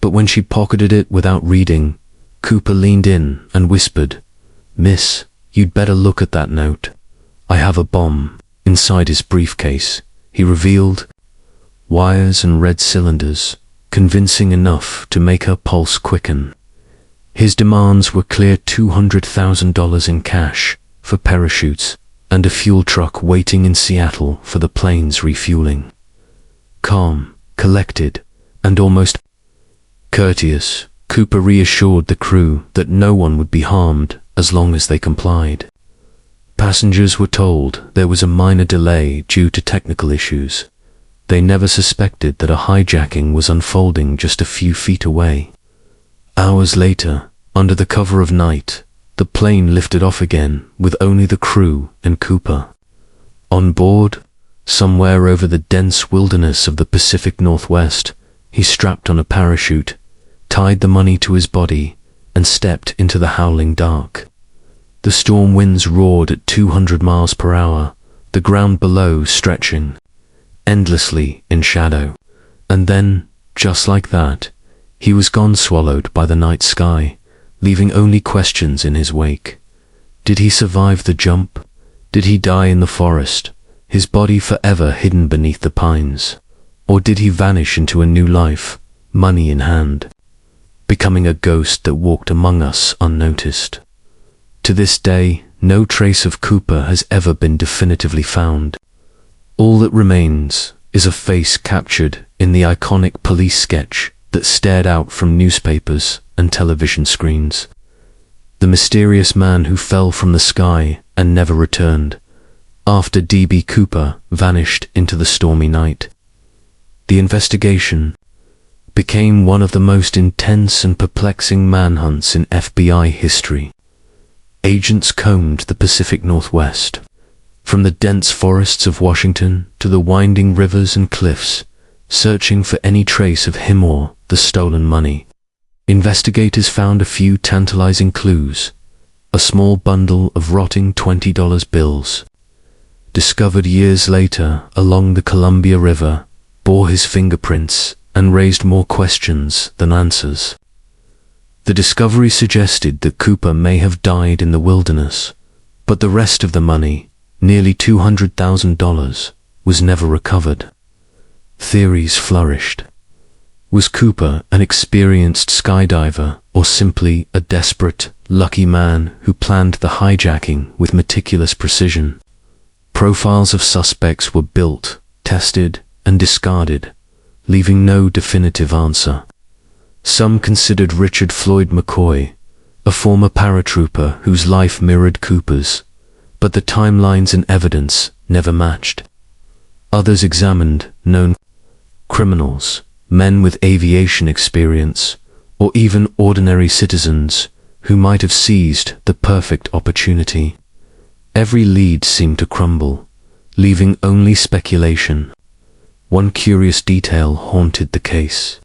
But when she pocketed it without reading, Cooper leaned in and whispered, "Miss, you'd better look at that note. I have a bomb." Inside his briefcase, he revealed wires and red cylinders, convincing enough to make her pulse quicken. His demands were clear $200,000 in cash for parachutes and a fuel truck waiting in Seattle for the plane's refueling. Calm, collected, and almost courteous, Cooper reassured the crew that no one would be harmed as long as they complied. Passengers were told there was a minor delay due to technical issues. They never suspected that a hijacking was unfolding just a few feet away. Hours later, under the cover of night, the plane lifted off again with only the crew and Cooper. On board, somewhere over the dense wilderness of the Pacific Northwest, he strapped on a parachute, tied the money to his body, and stepped into the howling dark. The storm winds roared at 200 miles per hour, the ground below stretching endlessly in shadow. And then, just like that, he was gone, swallowed by the night sky, leaving only questions in his wake. Did he survive the jump? Did he die in the forest, his body forever hidden beneath the pines? Or did he vanish into a new life, money in hand, becoming a ghost that walked among us unnoticed? To this day, no trace of Cooper has ever been definitively found. All that remains is a face captured in the iconic police sketch that stared out from newspapers and television screens. The mysterious man who fell from the sky and never returned, after D.B. Cooper vanished into the stormy night. The investigation became one of the most intense and perplexing manhunts in FBI history. Agents combed the Pacific Northwest, from the dense forests of Washington to the winding rivers and cliffs, searching for any trace of him or the stolen money. Investigators found a few tantalizing clues: a small bundle of rotting $20 bills, discovered years later along the Columbia River, bore his fingerprints and raised more questions than answers. The discovery suggested that Cooper may have died in the wilderness, but the rest of the money, nearly $200,000, was never recovered. Theories flourished. Was Cooper an experienced skydiver or simply a desperate, lucky man who planned the hijacking with meticulous precision? Profiles of suspects were built, tested, and discarded, leaving no definitive answer. Some considered Richard Floyd McCoy, a former paratrooper whose life mirrored Cooper's, but the timelines and evidence never matched. Others examined known criminals, men with aviation experience, or even ordinary citizens who might have seized the perfect opportunity. Every lead seemed to crumble, leaving only speculation. One curious detail haunted the case.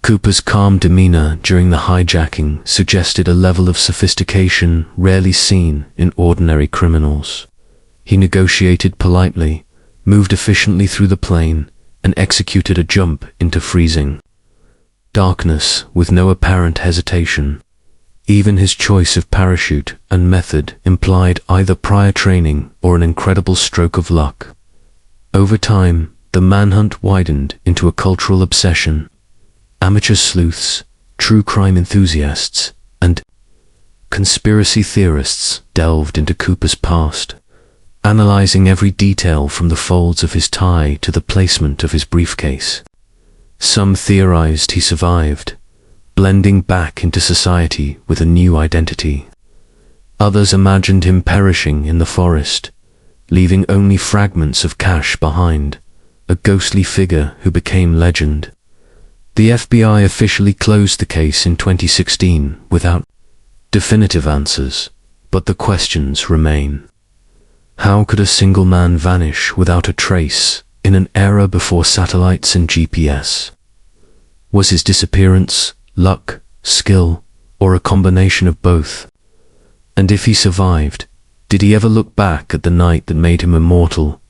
Cooper's calm demeanor during the hijacking suggested a level of sophistication rarely seen in ordinary criminals. He negotiated politely, moved efficiently through the plane, and executed a jump into freezing darkness with no apparent hesitation. Even his choice of parachute and method implied either prior training or an incredible stroke of luck. Over time, the manhunt widened into a cultural obsession. Amateur sleuths, true crime enthusiasts, and conspiracy theorists delved into Cooper's past, analyzing every detail from the folds of his tie to the placement of his briefcase. Some theorized he survived, blending back into society with a new identity. Others imagined him perishing in the forest, leaving only fragments of cash behind, a ghostly figure who became legend. The FBI officially closed the case in 2016 without definitive answers, but the questions remain. How could a single man vanish without a trace in an era before satellites and GPS? Was his disappearance luck, skill, or a combination of both? And if he survived, did he ever look back at the night that made him immortal,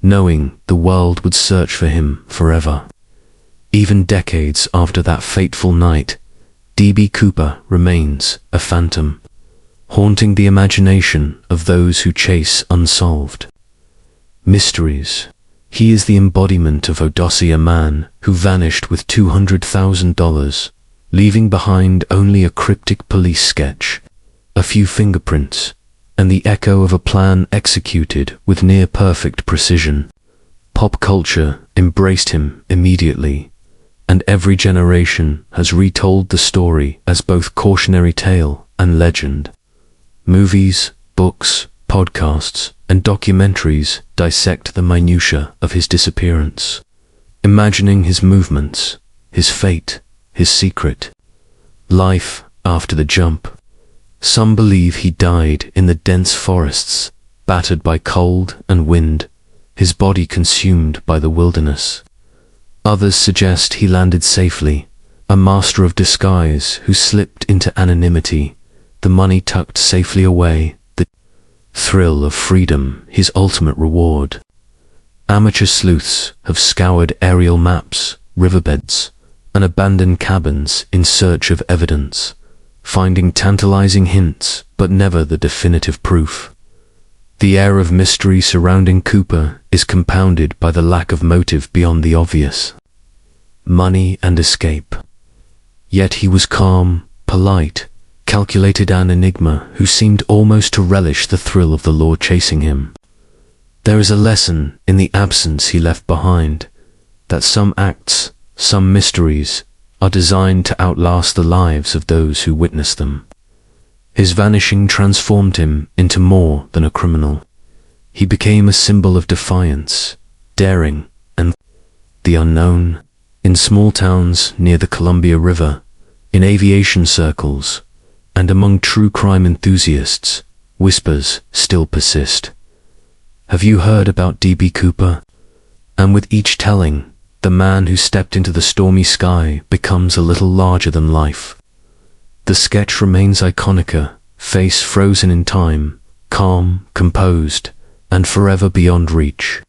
knowing the world would search for him forever? Even decades after that fateful night, D.B. Cooper remains a phantom, haunting the imagination of those who chase unsolved mysteries. He is the embodiment of audacious, a man who vanished with $200,000, leaving behind only a cryptic police sketch, a few fingerprints, and the echo of a plan executed with near-perfect precision. Pop culture embraced him immediately, and every generation has retold the story as both cautionary tale and legend. Movies, books, podcasts, and documentaries dissect the minutiae of his disappearance, imagining his movements, his fate, his secret life after the jump. Some believe he died in the dense forests, battered by cold and wind, his body consumed by the wilderness. Others suggest he landed safely, a master of disguise who slipped into anonymity, the money tucked safely away, the thrill of freedom his ultimate reward. Amateur sleuths have scoured aerial maps, riverbeds, and abandoned cabins in search of evidence, finding tantalizing hints but never the definitive proof. The air of mystery surrounding Cooper is compounded by the lack of motive beyond the obvious: money and escape. Yet he was calm, polite, calculated, an enigma who seemed almost to relish the thrill of the law chasing him. There is a lesson in the absence he left behind, that some acts, some mysteries, are designed to outlast the lives of those who witness them. His vanishing transformed him into more than a criminal. He became a symbol of defiance, daring, and the unknown. In small towns near the Columbia River, in aviation circles, and among true crime enthusiasts, whispers still persist. Have you heard about D.B. Cooper? And with each telling, the man who stepped into the stormy sky becomes a little larger than life. The sketch remains iconic, face frozen in time, calm, composed, and forever beyond reach.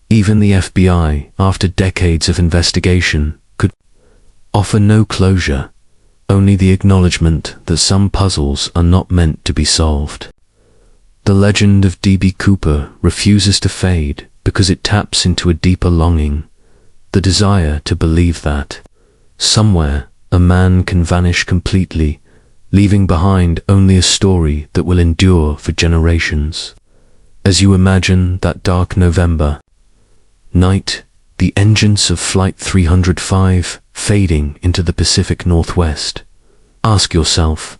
Even the FBI, after decades of investigation, could offer no closure, only the acknowledgement that some puzzles are not meant to be solved. The legend of D.B. Cooper refuses to fade because it taps into a deeper longing, the desire to believe that, somewhere, a man can vanish completely, leaving behind only a story that will endure for generations. As you imagine that dark November night, the engines of Flight 305 fading into the Pacific Northwest, ask yourself,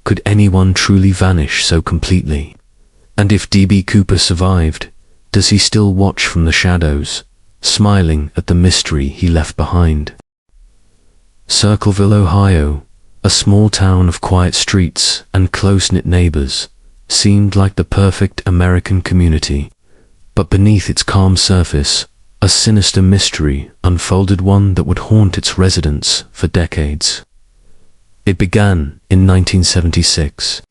could anyone truly vanish so completely? And if D.B. Cooper survived, does he still watch from the shadows, smiling at the mystery he left behind? Circleville, Ohio, a small town of quiet streets and close-knit neighbors, seemed like the perfect American community, but beneath its calm surface, a sinister mystery unfolded, one that would haunt its residents for decades. It began in 1976,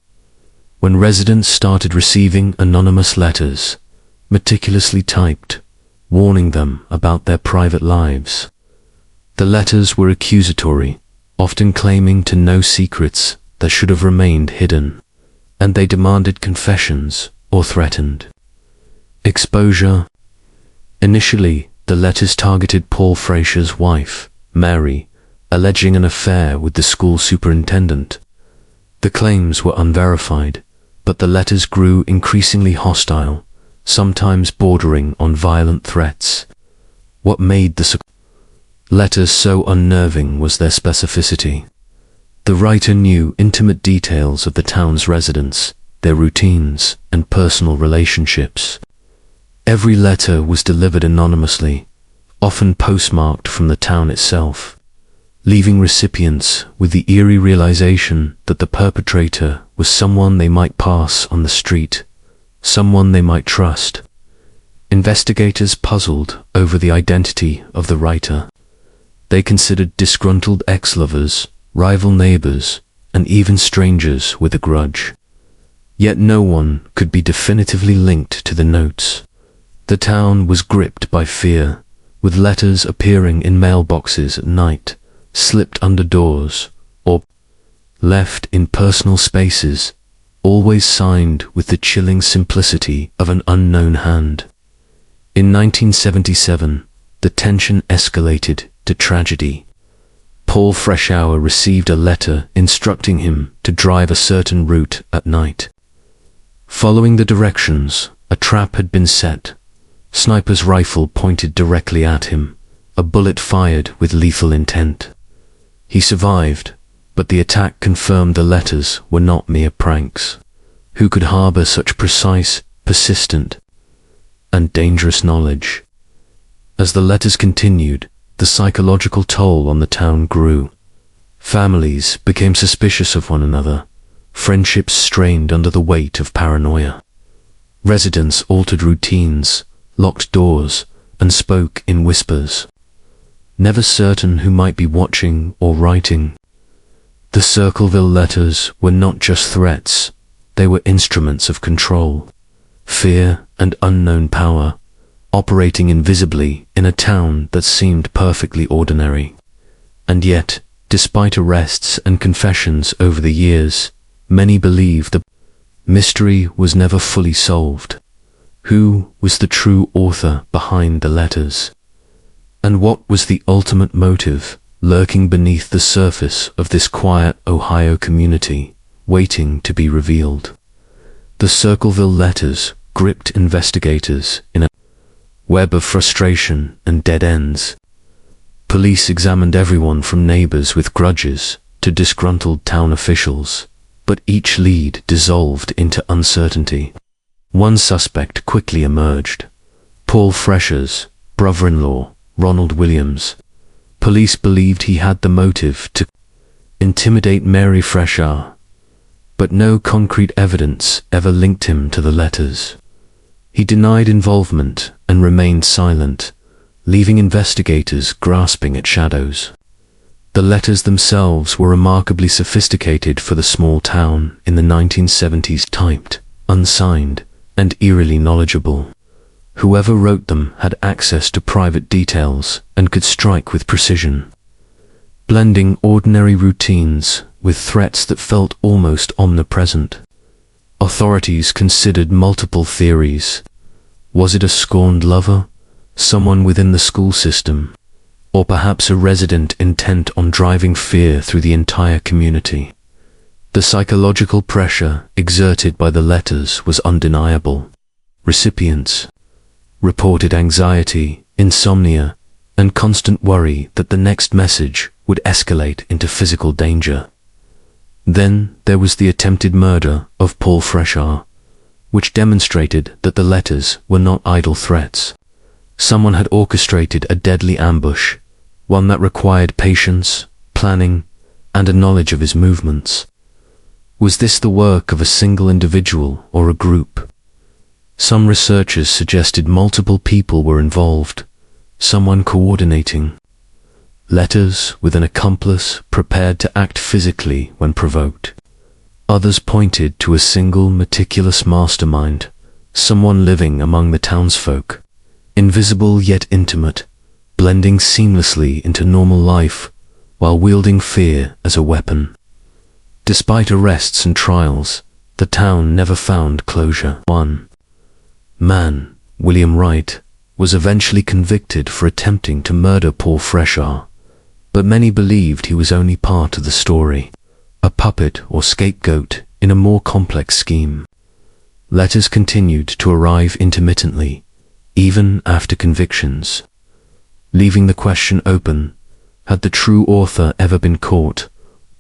when residents started receiving anonymous letters, meticulously typed, warning them about their private lives. The letters were accusatory, often claiming to know secrets that should have remained hidden, and they demanded confessions or threatened exposure. Initially, the letters targeted Paul Fraser's wife, Mary, alleging an affair with the school superintendent. The claims were unverified, but the letters grew increasingly hostile, sometimes bordering on violent threats. What made the letters so unnerving was their specificity. The writer knew intimate details of the town's residents, their routines, and personal relationships. Every letter was delivered anonymously, often postmarked from the town itself, leaving recipients with the eerie realization that the perpetrator was someone they might pass on the street, someone they might trust. Investigators puzzled over the identity of the writer. They considered disgruntled ex-lovers, rival neighbors, and even strangers with a grudge. Yet no one could be definitively linked to the notes. The town was gripped by fear, with letters appearing in mailboxes at night, slipped under doors, or left in personal spaces, always signed with the chilling simplicity of an unknown hand. In 1977, the tension escalated to tragedy. Paul Freshour received a letter instructing him to drive a certain route at night. Following the directions, a trap had been set. Sniper's rifle pointed directly at him, a bullet fired with lethal intent. He survived, but the attack confirmed the letters were not mere pranks. Who could harbor such precise, persistent, and dangerous knowledge? As the letters continued, the psychological toll on the town grew. Families became suspicious of one another. Friendships strained under the weight of paranoia. Residents altered routines, locked doors, and spoke in whispers, never certain who might be watching or writing. The Circleville letters were not just threats, they were instruments of control, fear, and unknown power, operating invisibly in a town that seemed perfectly ordinary. And yet, despite arrests and confessions over the years, many believe the mystery was never fully solved. Who was the true author behind the letters? And what was the ultimate motive lurking beneath the surface of this quiet Ohio community, waiting to be revealed? The Circleville letters gripped investigators in a web of frustration and dead ends. Police examined everyone from neighbors with grudges to disgruntled town officials, but each lead dissolved into uncertainty. One suspect quickly emerged: Paul Fraser's brother-in-law, Ronald Williams. Police believed he had the motive to intimidate Mary Fraser, but no concrete evidence ever linked him to the letters. He denied involvement and remained silent, leaving investigators grasping at shadows. The letters themselves were remarkably sophisticated for the small town in the 1970s, typed, unsigned, and eerily knowledgeable. Whoever wrote them had access to private details and could strike with precision, blending ordinary routines with threats that felt almost omnipresent. Authorities considered multiple theories. Was it a scorned lover, someone within the school system, or perhaps a resident intent on driving fear through the entire community? The psychological pressure exerted by the letters was undeniable. Recipients reported anxiety, insomnia, and constant worry that the next message would escalate into physical danger. Then there was the attempted murder of Paul Fréchard, which demonstrated that the letters were not idle threats. Someone had orchestrated a deadly ambush, one that required patience, planning, and a knowledge of his movements. Was this the work of a single individual or a group? Some researchers suggested multiple people were involved, someone coordinating. Letters with an accomplice prepared to act physically when provoked. Others pointed to a single meticulous mastermind, someone living among the townsfolk, invisible yet intimate, blending seamlessly into normal life while wielding fear as a weapon. Despite arrests and trials, the town never found closure. One man, William Wright, was eventually convicted for attempting to murder Paul Fréchard, but many believed he was only part of the story, a puppet or scapegoat in a more complex scheme. Letters continued to arrive intermittently, even after convictions, leaving the question open: had the true author ever been caught,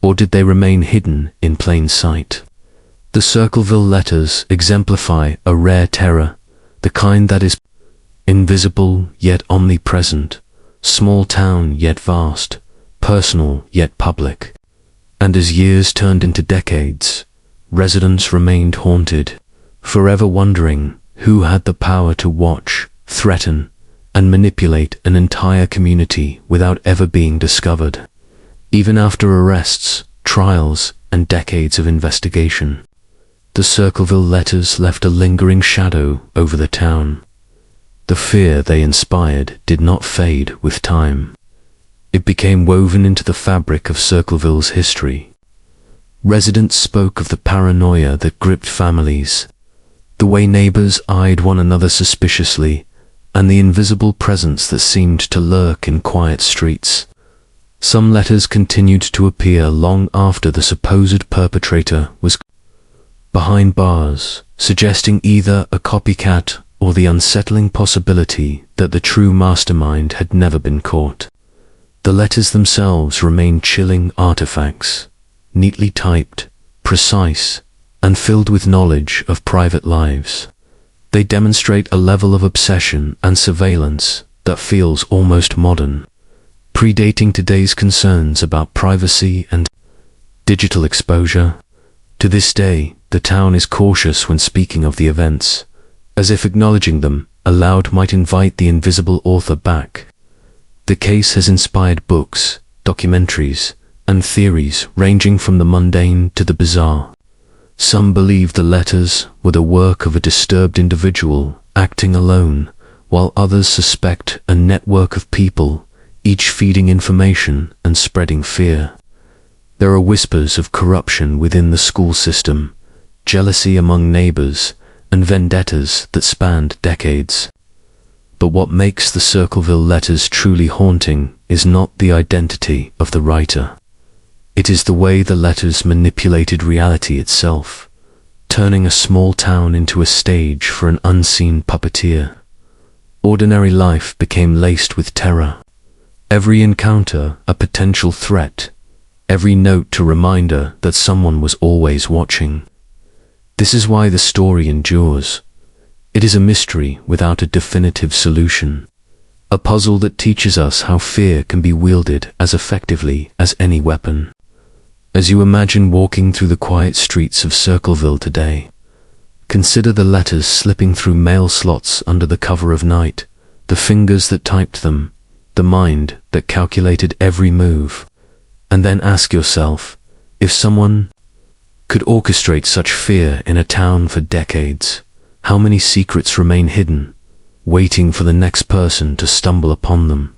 or did they remain hidden in plain sight? The Circleville Letters exemplify a rare terror, the kind that is invisible yet omnipresent, small town yet vast, personal yet public. And as years turned into decades, residents remained haunted, forever wondering who had the power to watch, threaten, and manipulate an entire community without ever being discovered. Even after arrests, trials, and decades of investigation, the Circleville Letters left a lingering shadow over the town. The fear they inspired did not fade with time. It became woven into the fabric of Circleville's history. Residents spoke of the paranoia that gripped families, the way neighbors eyed one another suspiciously, and the invisible presence that seemed to lurk in quiet streets. Some letters continued to appear long after the supposed perpetrator was behind bars, suggesting either a copycat or the unsettling possibility that the true mastermind had never been caught. The letters themselves remain chilling artifacts, neatly typed, precise, and filled with knowledge of private lives. They demonstrate a level of obsession and surveillance that feels almost modern, predating today's concerns about privacy and digital exposure. To this day, the town is cautious when speaking of the events, as if acknowledging them aloud might invite the invisible author back. The case has inspired books, documentaries, and theories ranging from the mundane to the bizarre. Some believe the letters were the work of a disturbed individual acting alone, while others suspect a network of people, each feeding information and spreading fear. There are whispers of corruption within the school system, jealousy among neighbors, and vendettas that spanned decades. But what makes the Circleville Letters truly haunting is not the identity of the writer. It is the way the letters manipulated reality itself, turning a small town into a stage for an unseen puppeteer. Ordinary life became laced with terror. Every encounter a potential threat, every note a reminder that someone was always watching. This is why the story endures. It is a mystery without a definitive solution, a puzzle that teaches us how fear can be wielded as effectively as any weapon. As you imagine walking through the quiet streets of Circleville today, consider the letters slipping through mail slots under the cover of night, the fingers that typed them, the mind that calculated every move, and then ask yourself, if someone could orchestrate such fear in a town for decades, how many secrets remain hidden, waiting for the next person to stumble upon them?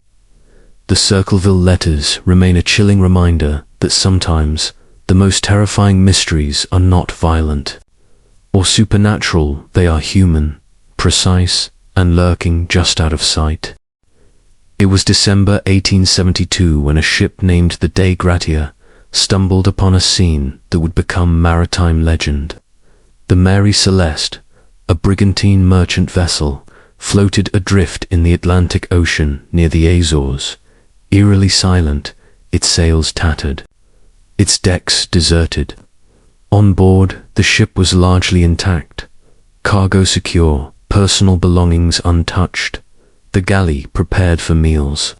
The Circleville Letters remain a chilling reminder that sometimes the most terrifying mysteries are not violent or supernatural, they are human, precise, and lurking just out of sight. It was December 1872 when a ship named the Dahlia stumbled upon a scene that would become maritime legend. The Mary Celeste, a brigantine merchant vessel, floated adrift in the Atlantic Ocean near the Azores, eerily silent, its sails tattered, its decks deserted. On board, the ship was largely intact, cargo secure, personal belongings untouched, the galley prepared for meals,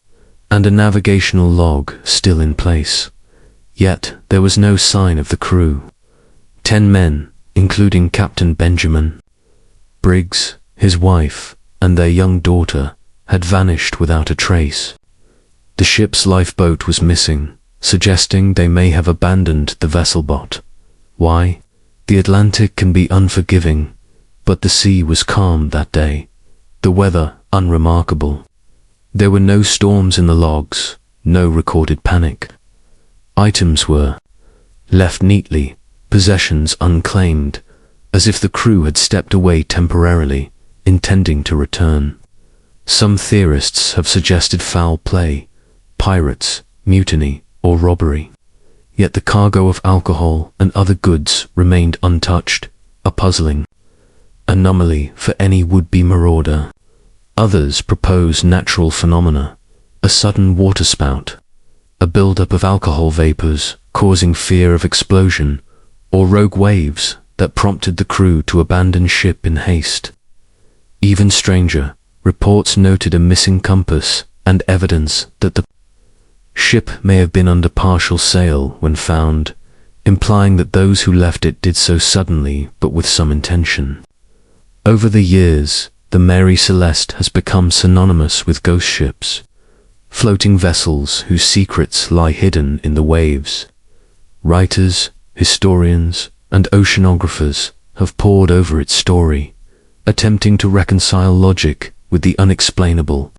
and a navigational log still in place. Yet there was no sign of the crew. 10 men, including Captain Benjamin Briggs, his wife, and their young daughter, had vanished without a trace. The ship's lifeboat was missing, suggesting they may have abandoned the vessel-bot. Why? The Atlantic can be unforgiving, but the sea was calm that day, the weather unremarkable. There were no storms in the logs, no recorded panic. Items were left neatly, possessions unclaimed, as if the crew had stepped away temporarily, intending to return. Some theorists have suggested foul play, pirates, mutiny, or robbery. Yet the cargo of alcohol and other goods remained untouched, a puzzling anomaly for any would-be marauder. Others propose natural phenomena, a sudden waterspout, a buildup of alcohol vapors causing fear of explosion, or rogue waves that prompted the crew to abandon ship in haste. Even stranger, reports noted a missing compass and evidence that the ship may have been under partial sail when found, implying that those who left it did so suddenly but with some intention. Over the years, the Mary Celeste has become synonymous with ghost ships, floating vessels whose secrets lie hidden in the waves. Writers, historians, and oceanographers have pored over its story, attempting to reconcile logic with the unexplainable.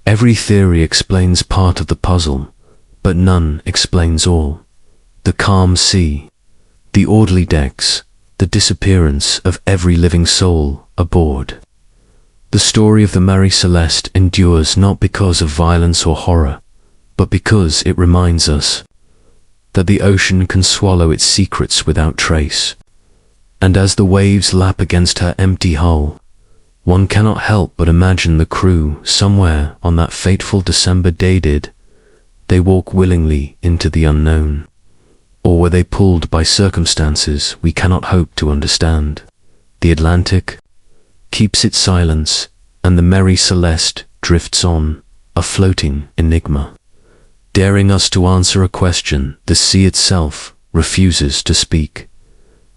Every theory explains part of the puzzle, but none explains all. The calm sea, the orderly decks, the disappearance of every living soul aboard. The story of the Mary Celeste endures not because of violence or horror, but because it reminds us that the ocean can swallow its secrets without trace. And as the waves lap against her empty hull, one cannot help but imagine the crew somewhere on that fateful December day did they walk willingly into the unknown, or were they pulled by circumstances we cannot hope to understand? The Atlantic keeps its silence, and the Mary Celeste drifts on, a floating enigma, daring us to answer a question the sea itself refuses to speak.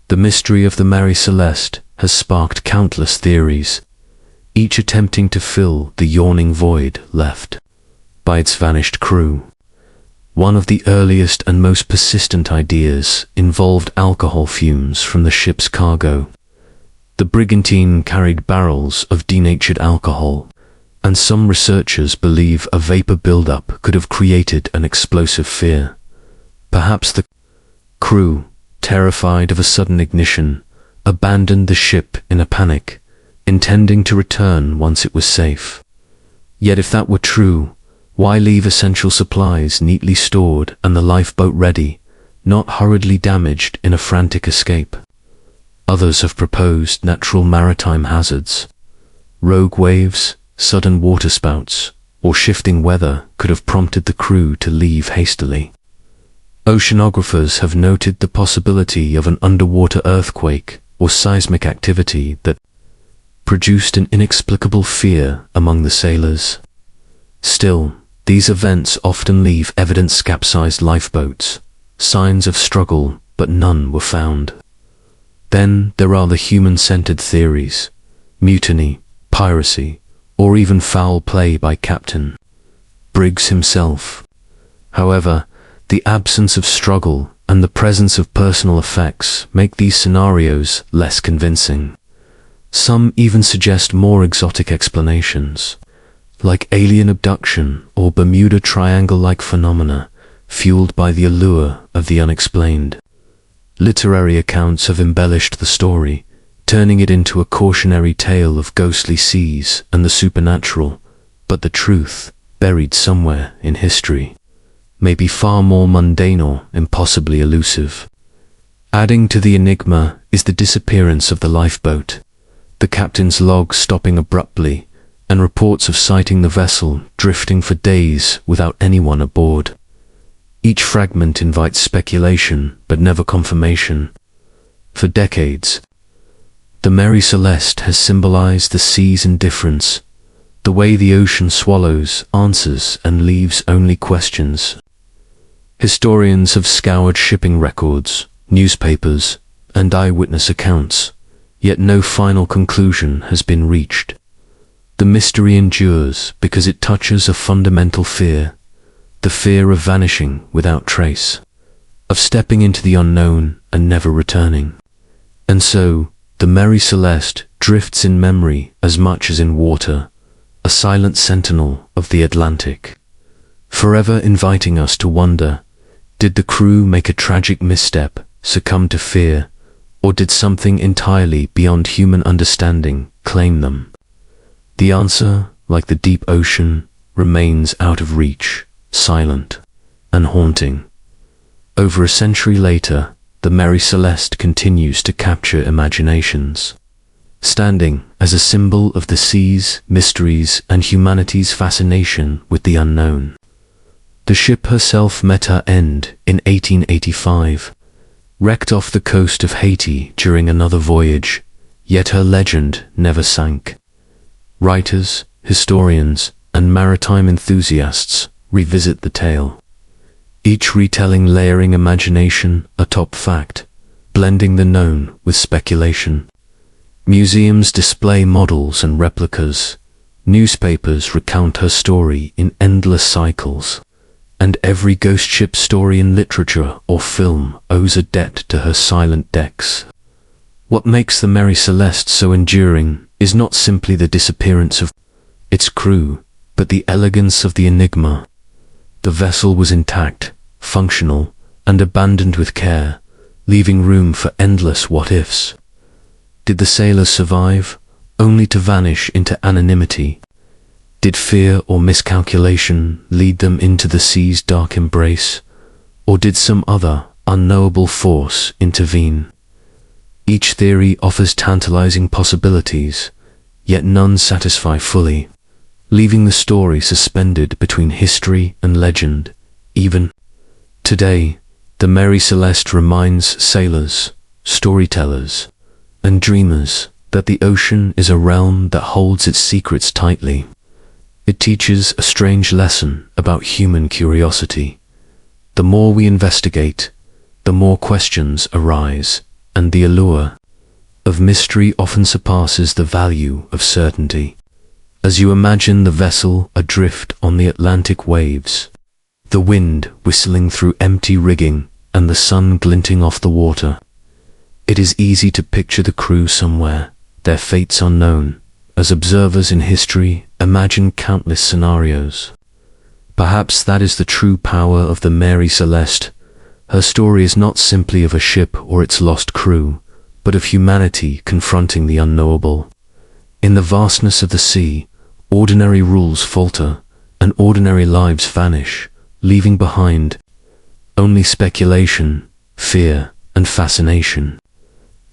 The mystery of the Mary Celeste has sparked countless theories, each attempting to fill the yawning void left by its vanished crew. One of the earliest and most persistent ideas involved alcohol fumes from the ship's cargo. The brigantine carried barrels of denatured alcohol, and some researchers believe a vapor buildup could have created an explosive fear. Perhaps the crew, terrified of a sudden ignition, abandoned the ship in a panic, intending to return once it was safe. Yet if that were true, why leave essential supplies neatly stored and the lifeboat ready, not hurriedly damaged in a frantic escape? Others have proposed natural maritime hazards. Rogue waves, sudden waterspouts, or shifting weather could have prompted the crew to leave hastily. Oceanographers have noted the possibility of an underwater earthquake or seismic activity that produced an inexplicable fear among the sailors. Still, these events often leave evidence-capsized lifeboats, signs of struggle, but none were found. Then there are the human-centered theories, mutiny, piracy, or even foul play by Captain Briggs himself. However, the absence of struggle and the presence of personal effects make these scenarios less convincing. Some even suggest more exotic explanations, like alien abduction or Bermuda Triangle-like phenomena, fueled by the allure of the unexplained. Literary accounts have embellished the story, turning it into a cautionary tale of ghostly seas and the supernatural, but the truth, buried somewhere in history, may be far more mundane or impossibly elusive. Adding to the enigma is the disappearance of the lifeboat, the captain's log stopping abruptly, and reports of sighting the vessel drifting for days without anyone aboard. Each fragment invites speculation, but never confirmation. For decades, the Mary Celeste has symbolized the sea's indifference, the way the ocean swallows answers and leaves only questions. Historians have scoured shipping records, newspapers, and eyewitness accounts, yet no final conclusion has been reached. The mystery endures because it touches a fundamental fear, the fear of vanishing without trace, of stepping into the unknown and never returning. And so, the Mary Celeste drifts in memory as much as in water, a silent sentinel of the Atlantic, forever inviting us to wonder, did the crew make a tragic misstep, succumb to fear, or did something entirely beyond human understanding claim them? The answer, like the deep ocean, remains out of reach, silent, and haunting. Over a century later, the Mary Celeste continues to capture imaginations, standing as a symbol of the seas, mysteries, and humanity's fascination with the unknown. The ship herself met her end in 1885, wrecked off the coast of Haiti during another voyage, yet her legend never sank. Writers, historians, and maritime enthusiasts revisit the tale, each retelling layering imagination atop fact, blending the known with speculation. Museums display models and replicas, newspapers recount her story in endless cycles, and every ghost ship story in literature or film owes a debt to her silent decks. What makes the Mary Celeste so enduring is not simply the disappearance of its crew, but the elegance of the enigma. The vessel was intact, functional, and abandoned with care, leaving room for endless what-ifs. Did the sailors survive, only to vanish into anonymity? Did fear or miscalculation lead them into the sea's dark embrace, or did some other, unknowable force intervene? Each theory offers tantalizing possibilities, yet none satisfy fully, leaving the story suspended between history and legend. Even today, the Mary Celeste reminds sailors, storytellers, and dreamers that the ocean is a realm that holds its secrets tightly. It teaches a strange lesson about human curiosity. The more we investigate, the more questions arise, and the allure of mystery often surpasses the value of certainty. As you imagine the vessel adrift on the Atlantic waves, the wind whistling through empty rigging and the sun glinting off the water, it is easy to picture the crew somewhere, their fates unknown. As observers in history imagine countless scenarios. Perhaps that is the true power of the Mary Celeste. Her story is not simply of a ship or its lost crew, but of humanity confronting the unknowable. In the vastness of the sea, ordinary rules falter, and ordinary lives vanish, leaving behind only speculation, fear, and fascination.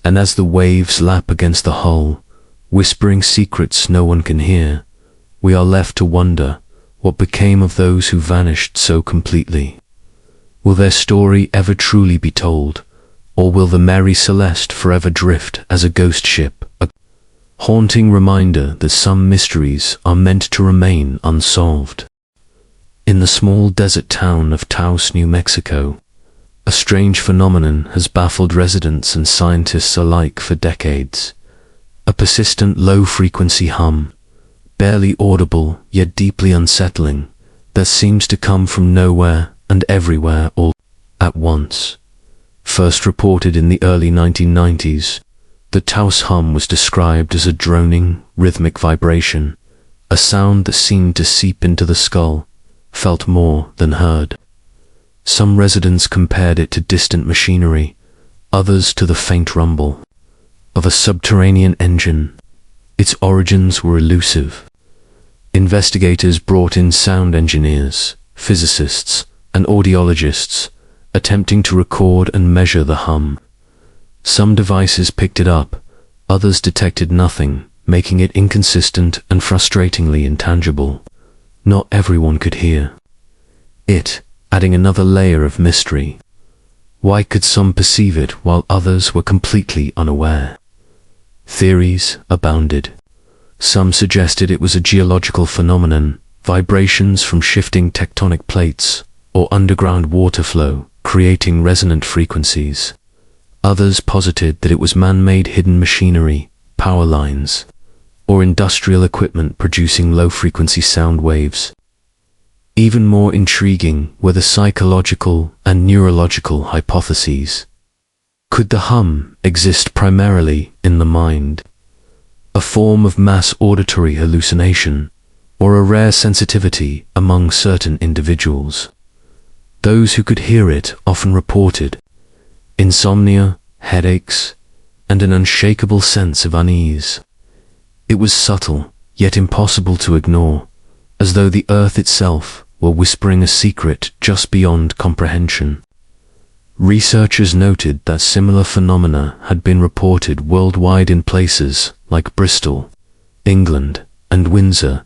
And as the waves lap against the hull, whispering secrets no one can hear, we are left to wonder what became of those who vanished so completely. Will their story ever truly be told, or will the Mary Celeste forever drift as a ghost ship, a haunting reminder that some mysteries are meant to remain unsolved? In the small desert town of Taos, New Mexico, a strange phenomenon has baffled residents and scientists alike for decades. A persistent low-frequency hum, barely audible yet deeply unsettling, that seems to come from nowhere and everywhere all at once. First reported in the early 1990s, The Taos Hum was described as a droning, rhythmic vibration, a sound that seemed to seep into the skull, felt more than heard. Some residents compared it to distant machinery, others to the faint rumble of a subterranean engine. Its origins were elusive. Investigators brought in sound engineers, physicists, and audiologists, attempting to record and measure the hum. Some devices picked it up, others detected nothing, making it inconsistent and frustratingly intangible. Not everyone could hear it, adding another layer of mystery. Why could some perceive it while others were completely unaware? Theories abounded. Some suggested it was a geological phenomenon, vibrations from shifting tectonic plates, or underground water flow, creating resonant frequencies. Others posited that it was man-made hidden machinery, power lines, or industrial equipment producing low-frequency sound waves. Even more intriguing were the psychological and neurological hypotheses. Could the hum exist primarily in the mind, a form of mass auditory hallucination, or a rare sensitivity among certain individuals? Those who could hear it often reported insomnia, headaches, and an unshakable sense of unease. It was subtle, yet impossible to ignore, as though the earth itself were whispering a secret just beyond comprehension. Researchers noted that similar phenomena had been reported worldwide in places like Bristol, England, and Windsor,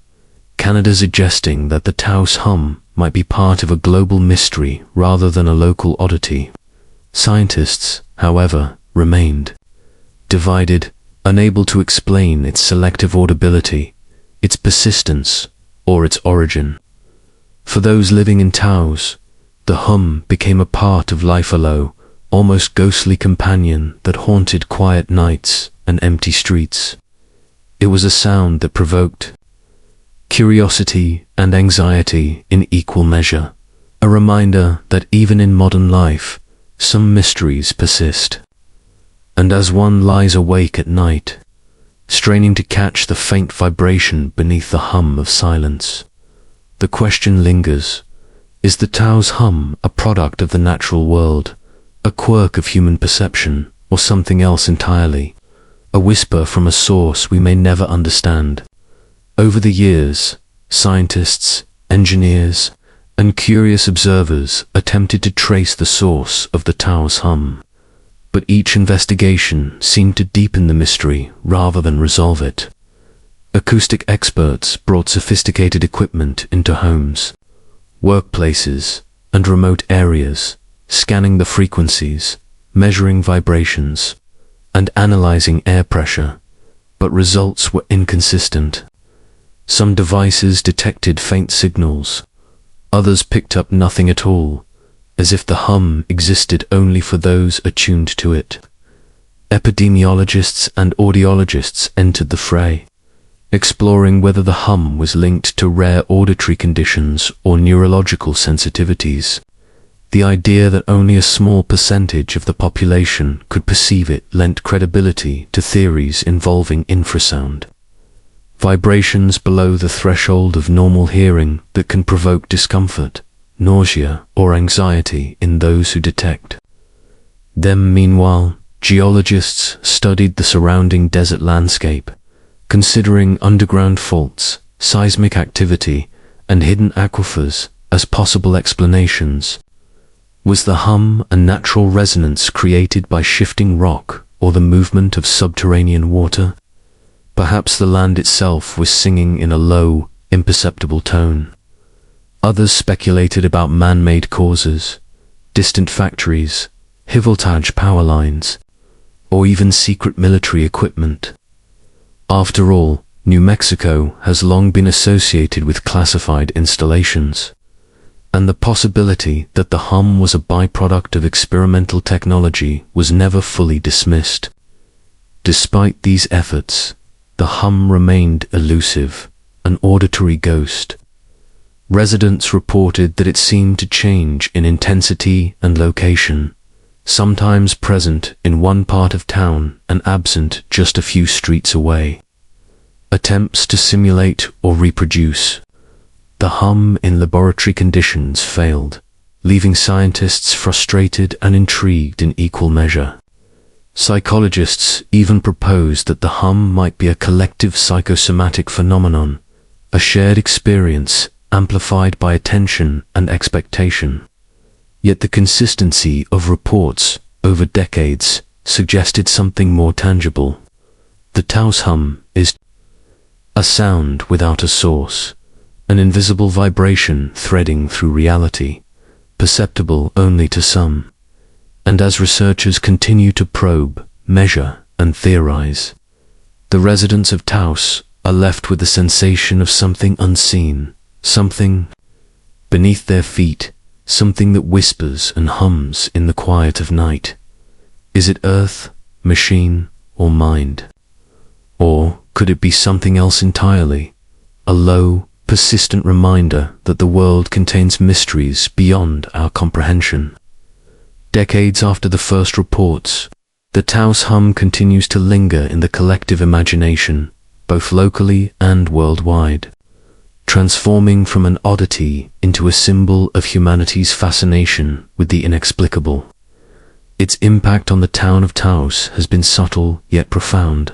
Canada, suggesting that the Taos Hum might be part of a global mystery rather than a local oddity. Scientists, however, remained divided, unable to explain its selective audibility, its persistence, or its origin. For those living in Taos, the hum became a part of life, a almost ghostly companion that haunted quiet nights and empty streets. It was a sound that provoked curiosity and anxiety in equal measure, a reminder that even in modern life, some mysteries persist. And as one lies awake at night, straining to catch the faint vibration beneath the hum of silence, the question lingers: is the Taos Hum a product of the natural world, a quirk of human perception, or something else entirely, a whisper from a source we may never understand? Over the years, scientists, engineers, and curious observers attempted to trace the source of the Taos Hum, but each investigation seemed to deepen the mystery rather than resolve it. Acoustic experts brought sophisticated equipment into homes, workplaces, and remote areas, scanning the frequencies, measuring vibrations, and analyzing air pressure, but results were inconsistent. Some devices detected faint signals, others picked up nothing at all, as if the hum existed only for those attuned to it. Epidemiologists and audiologists entered the fray, exploring whether the hum was linked to rare auditory conditions or neurological sensitivities. The idea that only a small percentage of the population could perceive it lent credibility to theories involving infrasound, vibrations below the threshold of normal hearing that can provoke discomfort, nausea, or anxiety in those who detect them. Meanwhile, geologists studied the surrounding desert landscape, considering underground faults, seismic activity, and hidden aquifers as possible explanations. Was the hum a natural resonance created by shifting rock or the movement of subterranean water? Perhaps the land itself was singing in a low, imperceptible tone. Others speculated about man-made causes, distant factories, high voltage power lines, or even secret military equipment. After all, New Mexico has long been associated with classified installations, and the possibility that the hum was a byproduct of experimental technology was never fully dismissed. Despite these efforts, the hum remained elusive, an auditory ghost. Residents reported that it seemed to change in intensity and location, sometimes present in one part of town and absent just a few streets away. Attempts to simulate or reproduce the hum in laboratory conditions failed, leaving scientists frustrated and intrigued in equal measure. Psychologists even proposed that the hum might be a collective psychosomatic phenomenon, a shared experience amplified by attention and expectation. Yet the consistency of reports over decades suggested something more tangible. The Taos Hum is a sound without a source, an invisible vibration threading through reality, perceptible only to some. And as researchers continue to probe, measure, and theorize, the residents of Taos are left with the sensation of something unseen, something beneath their feet, something that whispers and hums in the quiet of night. Is it earth, machine, or mind? Or could it be something else entirely? A low, persistent reminder that the world contains mysteries beyond our comprehension. Decades after the first reports, the Taos Hum continues to linger in the collective imagination, both locally and worldwide, transforming from an oddity into a symbol of humanity's fascination with the inexplicable. Its impact on the town of Taos has been subtle yet profound.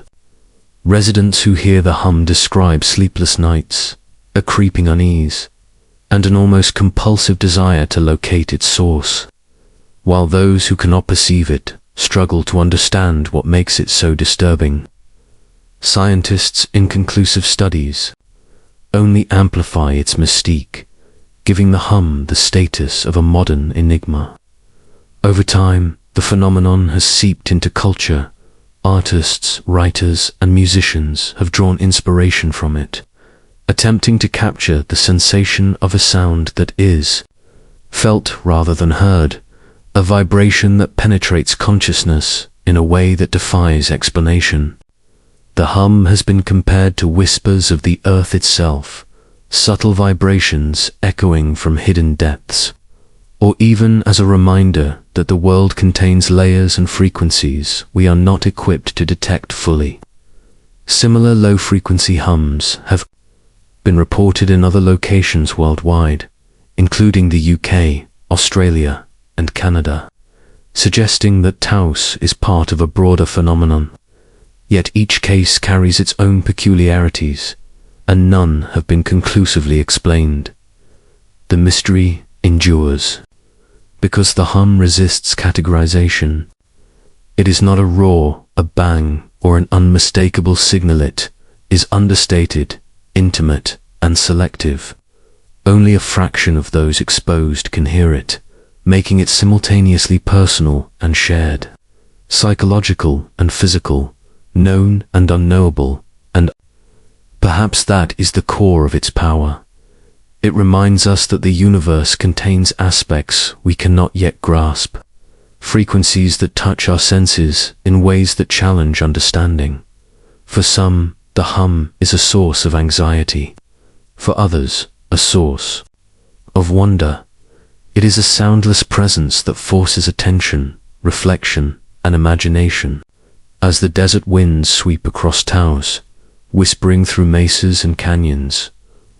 Residents who hear the hum describe sleepless nights, a creeping unease, and an almost compulsive desire to locate its source, while those who cannot perceive it struggle to understand what makes it so disturbing. Scientists' inconclusive studies only amplify its mystique, giving the hum the status of a modern enigma. Over time, the phenomenon has seeped into culture. Artists, writers, and musicians have drawn inspiration from it, attempting to capture the sensation of a sound that is felt rather than heard, a vibration that penetrates consciousness in a way that defies explanation. The hum has been compared to whispers of the earth itself, subtle vibrations echoing from hidden depths, or even as a reminder that the world contains layers and frequencies we are not equipped to detect fully. Similar low-frequency hums have been reported in other locations worldwide, including the UK, Australia, and Canada, suggesting that Taos is part of a broader phenomenon. Yet each case carries its own peculiarities, and none have been conclusively explained. The mystery endures, because the hum resists categorization. It is not a roar, a bang, or an unmistakable signal. It is understated, intimate, and selective. Only a fraction of those exposed can hear it, making it simultaneously personal and shared, psychological and physical, known and unknowable, and perhaps that is the core of its power. It reminds us that the universe contains aspects we cannot yet grasp, frequencies that touch our senses in ways that challenge understanding. For some, the hum is a source of anxiety. For others, a source of wonder. It is a soundless presence that forces attention, reflection, and imagination. As the desert winds sweep across Taos, whispering through mesas and canyons,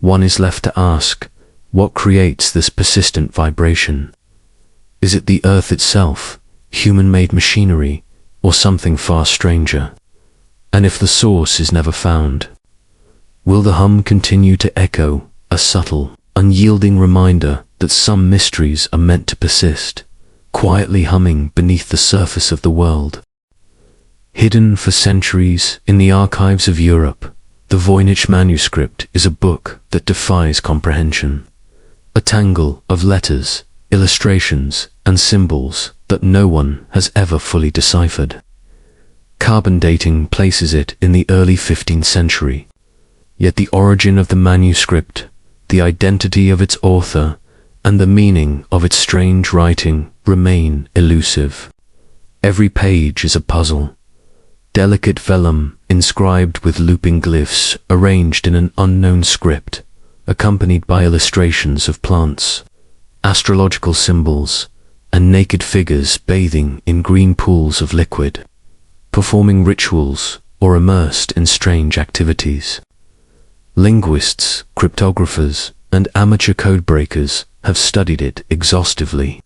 one is left to ask, what creates this persistent vibration? Is it the earth itself, human-made machinery, or something far stranger? And if the source is never found, will the hum continue to echo, a subtle, unyielding reminder that some mysteries are meant to persist, quietly humming beneath the surface of the world? Hidden for centuries in the archives of Europe, the Voynich Manuscript is a book that defies comprehension. A tangle of letters, illustrations, and symbols that no one has ever fully deciphered. Carbon dating places it in the early 15th century. Yet the origin of the manuscript, the identity of its author, and the meaning of its strange writing remain elusive. Every page is a puzzle. Delicate vellum inscribed with looping glyphs arranged in an unknown script, accompanied by illustrations of plants, astrological symbols, and naked figures bathing in green pools of liquid, performing rituals or immersed in strange activities. Linguists, cryptographers, and amateur codebreakers have studied it exhaustively.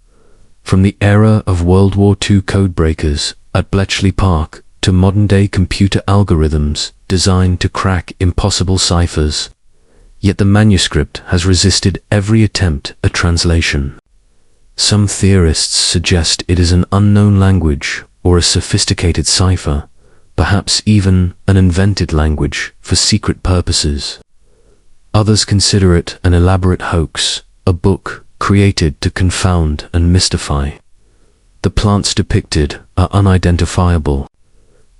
From the era of World War II codebreakers at Bletchley Park to modern-day computer algorithms designed to crack impossible ciphers, yet the manuscript has resisted every attempt at translation. Some theorists suggest it is an unknown language or a sophisticated cipher, perhaps even an invented language for secret purposes. Others consider it an elaborate hoax, a book created to confound and mystify. The plants depicted are unidentifiable,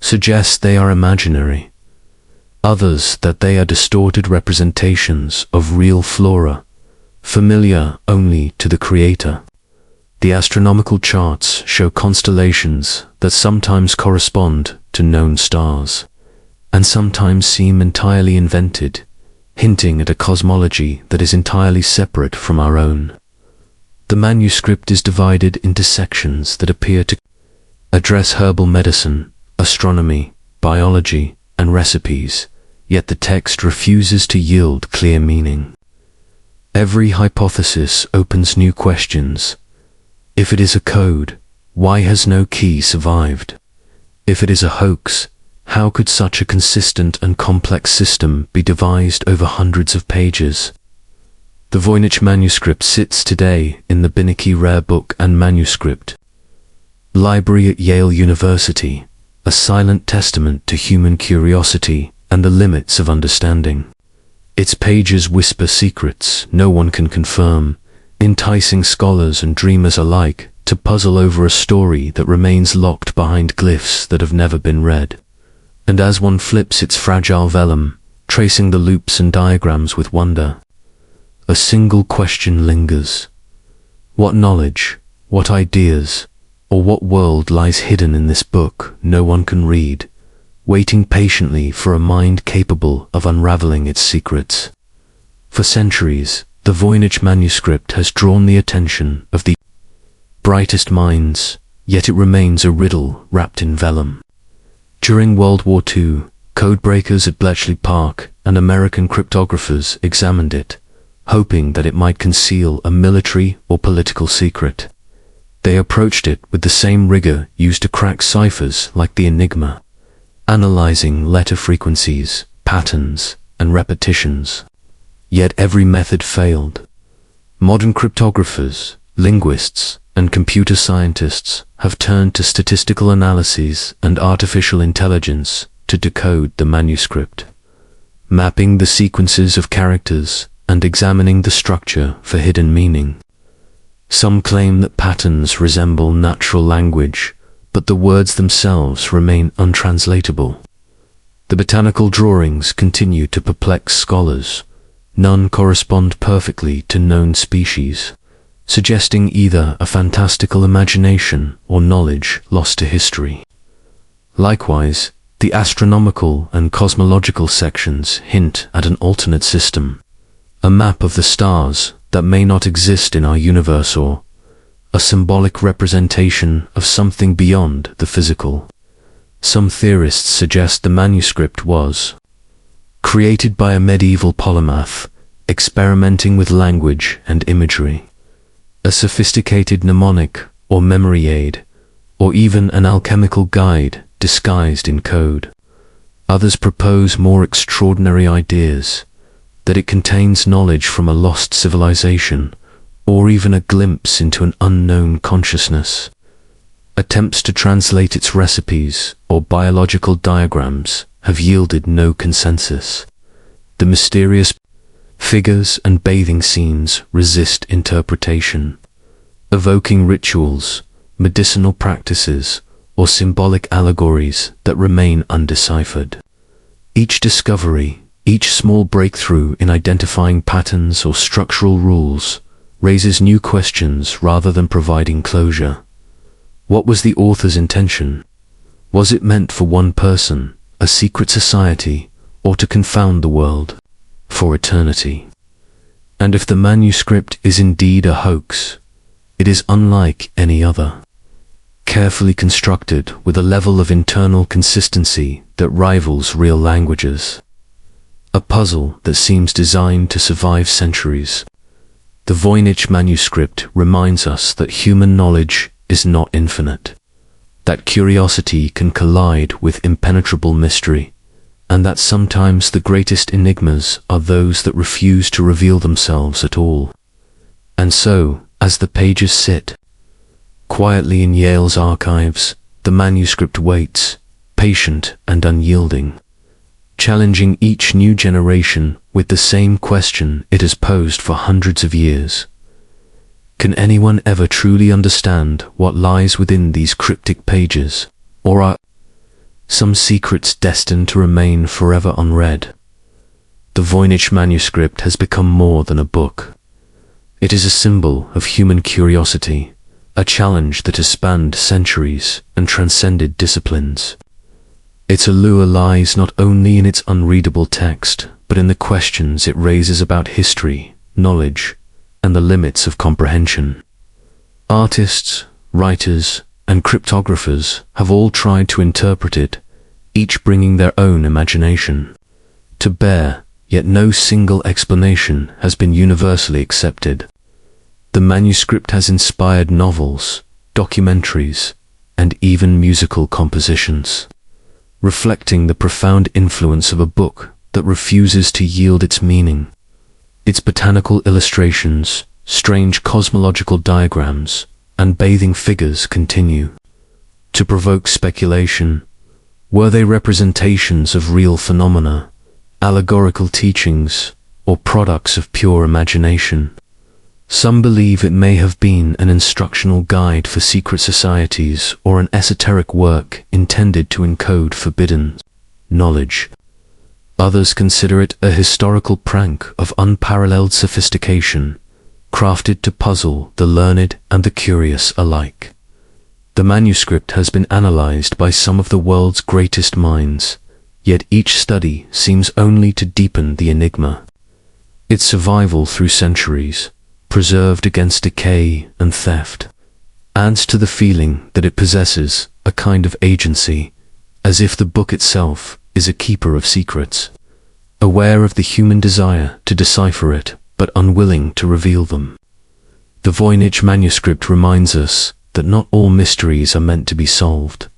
suggest they are imaginary. Others that they are distorted representations of real flora, familiar only to the creator. The astronomical charts show constellations that sometimes correspond to known stars, and sometimes seem entirely invented, hinting at a cosmology that is entirely separate from our own. The manuscript is divided into sections that appear to address herbal medicine, astronomy, biology, and recipes, yet the text refuses to yield clear meaning. Every hypothesis opens new questions. If it is a code, why has no key survived? If it is a hoax, how could such a consistent and complex system be devised over hundreds of pages? The Voynich Manuscript sits today in the Beinecke Rare Book and Manuscript Library at Yale University, a silent testament to human curiosity and the limits of understanding. Its pages whisper secrets no one can confirm, enticing scholars and dreamers alike to puzzle over a story that remains locked behind glyphs that have never been read. And as one flips its fragile vellum, tracing the loops and diagrams with wonder, a single question lingers. What knowledge, what ideas, or what world lies hidden in this book no one can read, waiting patiently for a mind capable of unraveling its secrets? For centuries, the Voynich Manuscript has drawn the attention of the brightest minds, yet it remains a riddle wrapped in vellum. During World War II, codebreakers at Bletchley Park and American cryptographers examined it, hoping that it might conceal a military or political secret. They approached it with the same rigor used to crack ciphers like the Enigma, analyzing letter frequencies, patterns, and repetitions. Yet every method failed. Modern cryptographers, linguists, and computer scientists have turned to statistical analyses and artificial intelligence to decode the manuscript, mapping the sequences of characters and examining the structure for hidden meaning. Some claim that patterns resemble natural language, but the words themselves remain untranslatable. The botanical drawings continue to perplex scholars. None correspond perfectly to known species, suggesting either a fantastical imagination or knowledge lost to history. Likewise, the astronomical and cosmological sections hint at an alternate system, a map of the stars that may not exist in our universe, or a symbolic representation of something beyond the physical. Some theorists suggest the manuscript was created by a medieval polymath, experimenting with language and imagery, a sophisticated mnemonic or memory aid, or even an alchemical guide disguised in code. Others propose more extraordinary ideas, that it contains knowledge from a lost civilization, or even a glimpse into an unknown consciousness. Attempts to translate its recipes or biological diagrams have yielded no consensus. The mysterious figures and bathing scenes resist interpretation, evoking rituals, medicinal practices, or symbolic allegories that remain undeciphered. Each discovery, each small breakthrough in identifying patterns or structural rules, raises new questions rather than providing closure. What was the author's intention? Was it meant for one person, a secret society, or to confound the world for eternity? And if the manuscript is indeed a hoax, it is unlike any other. Carefully constructed with a level of internal consistency that rivals real languages. A puzzle that seems designed to survive centuries. The Voynich Manuscript reminds us that human knowledge is not infinite, that curiosity can collide with impenetrable mystery, and that sometimes the greatest enigmas are those that refuse to reveal themselves at all. And so, as the pages sit quietly in Yale's archives, the manuscript waits, patient and unyielding, challenging each new generation with the same question it has posed for hundreds of years. Can anyone ever truly understand what lies within these cryptic pages, or are some secrets destined to remain forever unread? The Voynich Manuscript has become more than a book. It is a symbol of human curiosity, a challenge that has spanned centuries and transcended disciplines. Its allure lies not only in its unreadable text, but in the questions it raises about history, knowledge, and the limits of comprehension. Artists, writers, and cryptographers have all tried to interpret it, each bringing their own imagination to bear, yet no single explanation has been universally accepted. The manuscript has inspired novels, documentaries, and even musical compositions, reflecting the profound influence of a book that refuses to yield its meaning. Its botanical illustrations, strange cosmological diagrams, and bathing figures continue to provoke speculation. Were they representations of real phenomena, allegorical teachings, or products of pure imagination? Some believe it may have been an instructional guide for secret societies or an esoteric work intended to encode forbidden knowledge. Others consider it a historical prank of unparalleled sophistication, crafted to puzzle the learned and the curious alike. The manuscript has been analyzed by some of the world's greatest minds, yet each study seems only to deepen the enigma. Its survival through centuries, preserved against decay and theft, adds to the feeling that it possesses a kind of agency, as if the book itself is a keeper of secrets, aware of the human desire to decipher it, but unwilling to reveal them. The Voynich Manuscript reminds us that not all mysteries are meant to be solved,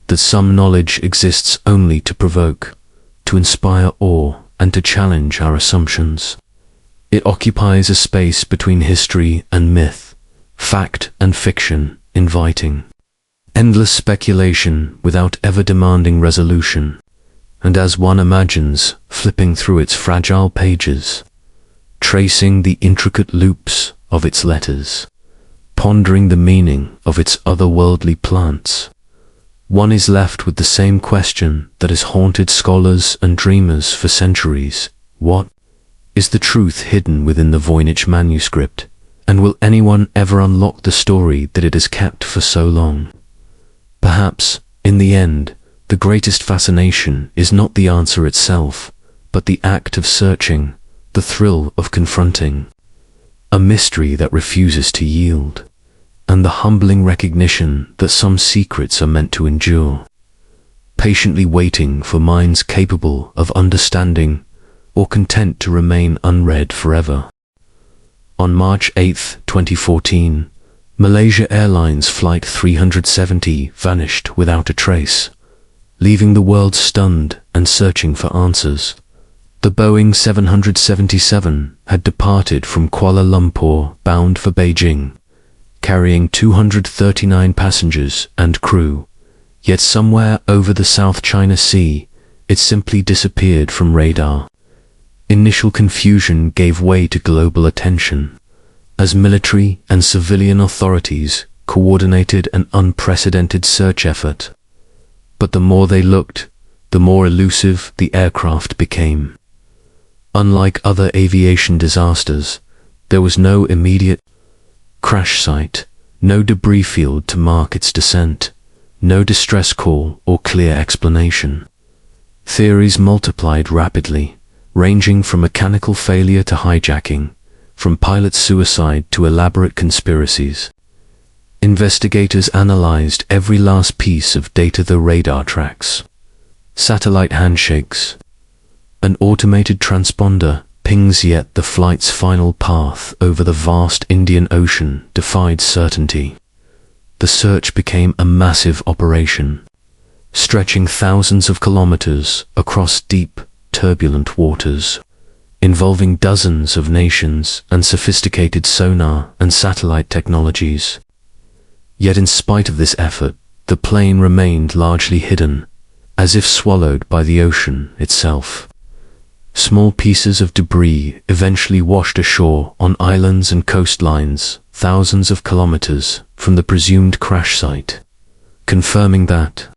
that some knowledge exists only to provoke, to inspire awe, and to challenge our assumptions. It occupies a space between history and myth, fact and fiction, inviting endless speculation without ever demanding resolution. And as one imagines flipping through its fragile pages, tracing the intricate loops of its letters, pondering the meaning of its otherworldly plants, one is left with the same question that has haunted scholars and dreamers for centuries. What is the truth hidden within the Voynich Manuscript, and will anyone ever unlock the story that it has kept for so long? Perhaps, in the end, the greatest fascination is not the answer itself, but the act of searching, the thrill of confronting, a mystery that refuses to yield, and the humbling recognition that some secrets are meant to endure, patiently waiting for minds capable of understanding or content to remain unread forever. On March 8, 2014, Malaysia Airlines Flight 370 vanished without a trace, leaving the world stunned and searching for answers. The Boeing 777 had departed from Kuala Lumpur bound for Beijing, carrying 239 passengers and crew, yet somewhere over the South China Sea, it simply disappeared from radar. Initial confusion gave way to global attention, as military and civilian authorities coordinated an unprecedented search effort. But the more they looked, the more elusive the aircraft became. Unlike other aviation disasters, there was no immediate crash site, no debris field to mark its descent, no distress call or clear explanation. Theories multiplied rapidly, ranging from mechanical failure to hijacking, from pilot suicide to elaborate conspiracies. Investigators analyzed every last piece of data: the radar tracks, satellite handshakes, an automated transponder pings, yet the flight's final path over the vast Indian Ocean defied certainty. The search became a massive operation, stretching thousands of kilometers across deep, turbulent waters, involving dozens of nations and sophisticated sonar and satellite technologies. Yet in spite of this effort, the plane remained largely hidden, as if swallowed by the ocean itself. Small pieces of debris eventually washed ashore on islands and coastlines thousands of kilometers from the presumed crash site, confirming that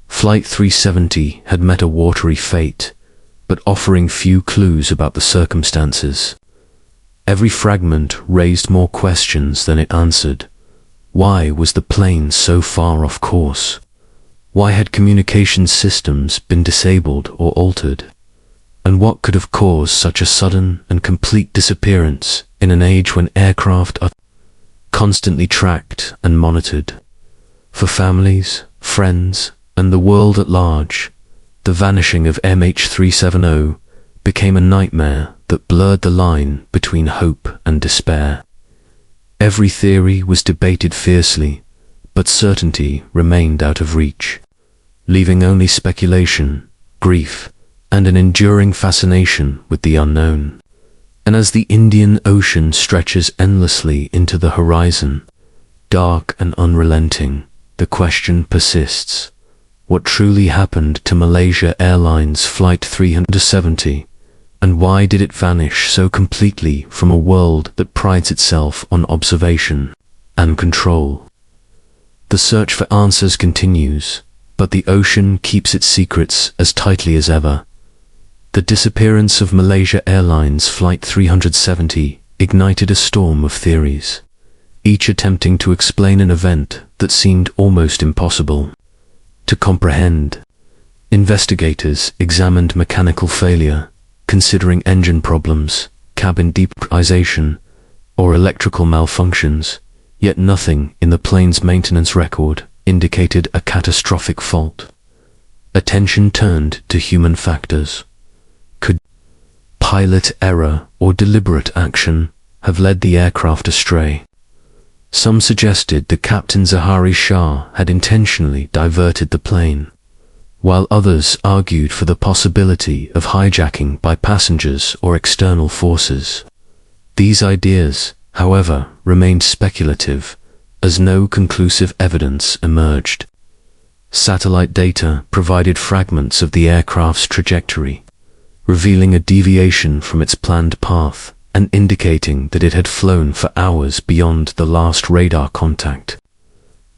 Flight 370 had met a watery fate, but offering few clues about the circumstances. Every fragment raised more questions than it answered. Why was the plane so far off course? Why had communication systems been disabled or altered? And what could have caused such a sudden and complete disappearance in an age when aircraft are constantly tracked and monitored? For families, friends, and the world at large, the vanishing of MH370 became a nightmare that blurred the line between hope and despair. Every theory was debated fiercely, but certainty remained out of reach, leaving only speculation, grief, and an enduring fascination with the unknown. And as the Indian Ocean stretches endlessly into the horizon, dark and unrelenting, the question persists: what truly happened to Malaysia Airlines Flight 370, and why did it vanish so completely from a world that prides itself on observation and control? The search for answers continues, but the ocean keeps its secrets as tightly as ever. The disappearance of Malaysia Airlines Flight 370 ignited a storm of theories, each attempting to explain an event that seemed almost impossible to comprehend. Investigators examined mechanical failure, considering engine problems, cabin depressurization, or electrical malfunctions, yet nothing in the plane's maintenance record indicated a catastrophic fault. Attention turned to human factors. Could pilot error or deliberate action have led the aircraft astray? Some suggested that Captain Zahari Shah had intentionally diverted the plane, while others argued for the possibility of hijacking by passengers or external forces. These ideas, however, remained speculative, as no conclusive evidence emerged. Satellite data provided fragments of the aircraft's trajectory, revealing a deviation from its planned path and indicating that it had flown for hours beyond the last radar contact.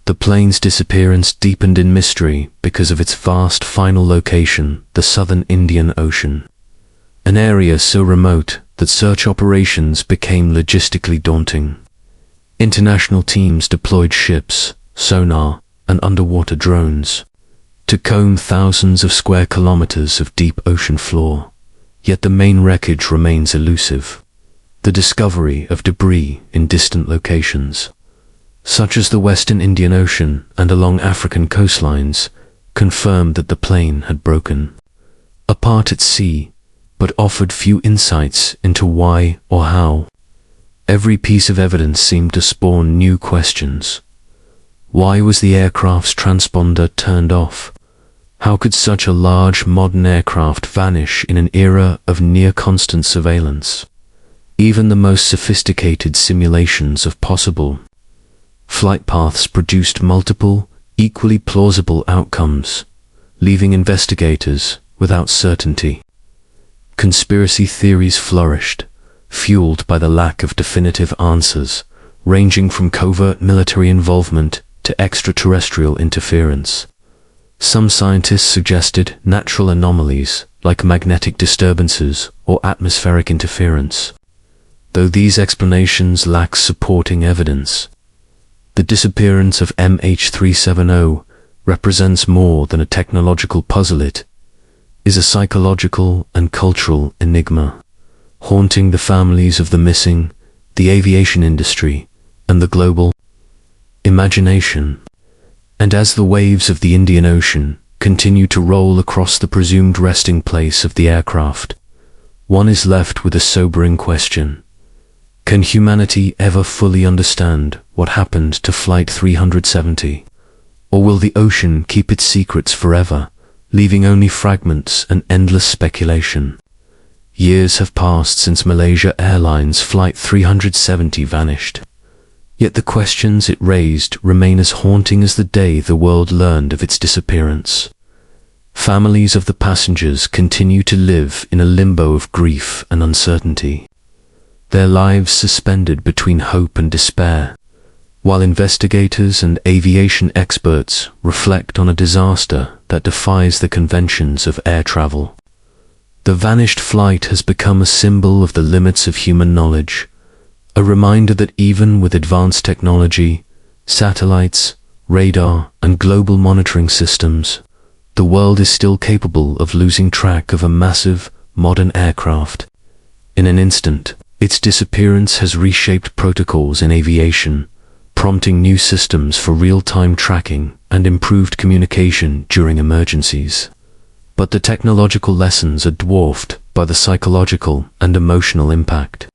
The plane's disappearance deepened in mystery because of its vast final location, the southern Indian Ocean, an area so remote that search operations became logistically daunting. International teams deployed ships, sonar, and underwater drones to comb thousands of square kilometers of deep ocean floor, yet the main wreckage remains elusive. The discovery of debris in distant locations, such as the western Indian Ocean and along African coastlines, confirmed that the plane had broken apart at sea, but offered few insights into why or how. Every piece of evidence seemed to spawn new questions. Why was the aircraft's transponder turned off? How could such a large modern aircraft vanish in an era of near-constant surveillance? Even the most sophisticated simulations of possible flight paths produced multiple, equally plausible outcomes, leaving investigators without certainty. Conspiracy theories flourished, fueled by the lack of definitive answers, ranging from covert military involvement to extraterrestrial interference. Some scientists suggested natural anomalies like magnetic disturbances or atmospheric interference, though these explanations lack supporting evidence. The disappearance of MH370 represents more than a technological puzzle. It is a psychological and cultural enigma, haunting the families of the missing, the aviation industry, and the global imagination. And as the waves of the Indian Ocean continue to roll across the presumed resting place of the aircraft, one is left with a sobering question. Can humanity ever fully understand what happened to Flight 370? Or will the ocean keep its secrets forever, leaving only fragments and endless speculation? Years have passed since Malaysia Airlines Flight 370 vanished. Yet the questions it raised remain as haunting as the day the world learned of its disappearance. Families of the passengers continue to live in a limbo of grief and uncertainty, their lives suspended between hope and despair, while investigators and aviation experts reflect on a disaster that defies the conventions of air travel. The vanished flight has become a symbol of the limits of human knowledge, a reminder that even with advanced technology, satellites, radar, and global monitoring systems, the world is still capable of losing track of a massive, modern aircraft. In an instant, its disappearance has reshaped protocols in aviation, prompting new systems for real-time tracking and improved communication during emergencies. But the technological lessons are dwarfed by the psychological and emotional impact.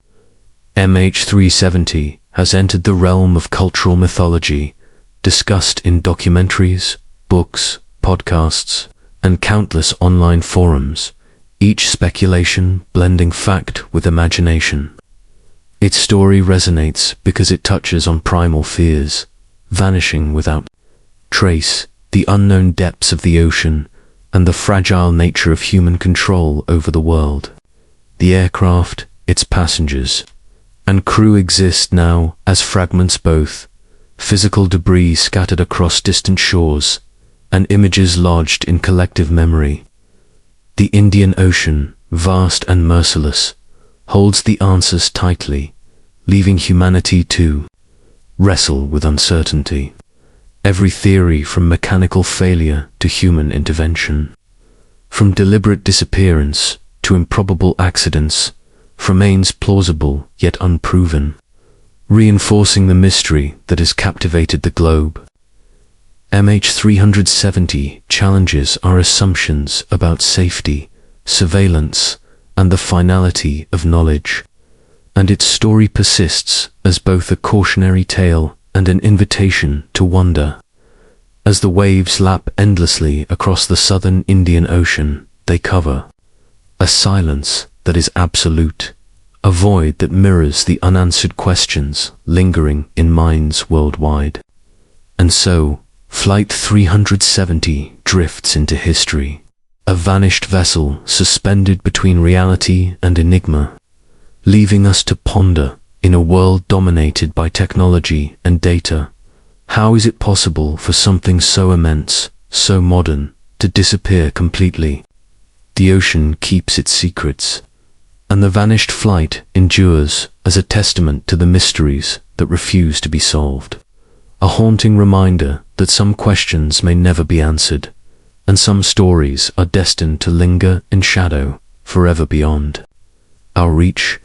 MH370 has entered the realm of cultural mythology, discussed in documentaries, books, podcasts, and countless online forums, each speculation blending fact with imagination. Its story resonates because it touches on primal fears, vanishing without trace, the unknown depths of the ocean, and the fragile nature of human control over the world. The aircraft, its passengers, and crew exist now as fragments, both physical debris scattered across distant shores and images lodged in collective memory. The Indian Ocean, vast and merciless, holds the answers tightly, leaving humanity to wrestle with uncertainty. Every theory from mechanical failure to human intervention, from deliberate disappearance to improbable accidents, remains plausible yet unproven, reinforcing the mystery that has captivated the globe. MH370 challenges our assumptions about safety, surveillance, and the finality of knowledge, and its story persists as both a cautionary tale and an invitation to wonder. As the waves lap endlessly across the southern Indian Ocean, they cover a silence that is absolute, a void that mirrors the unanswered questions lingering in minds worldwide. And so, Flight 370 drifts into history, a vanished vessel suspended between reality and enigma, leaving us to ponder, in a world dominated by technology and data, how is it possible for something so immense, so modern, to disappear completely? The ocean keeps its secrets, and the vanished flight endures as a testament to the mysteries that refuse to be solved. A haunting reminder that some questions may never be answered, and some stories are destined to linger in shadow forever beyond our reach.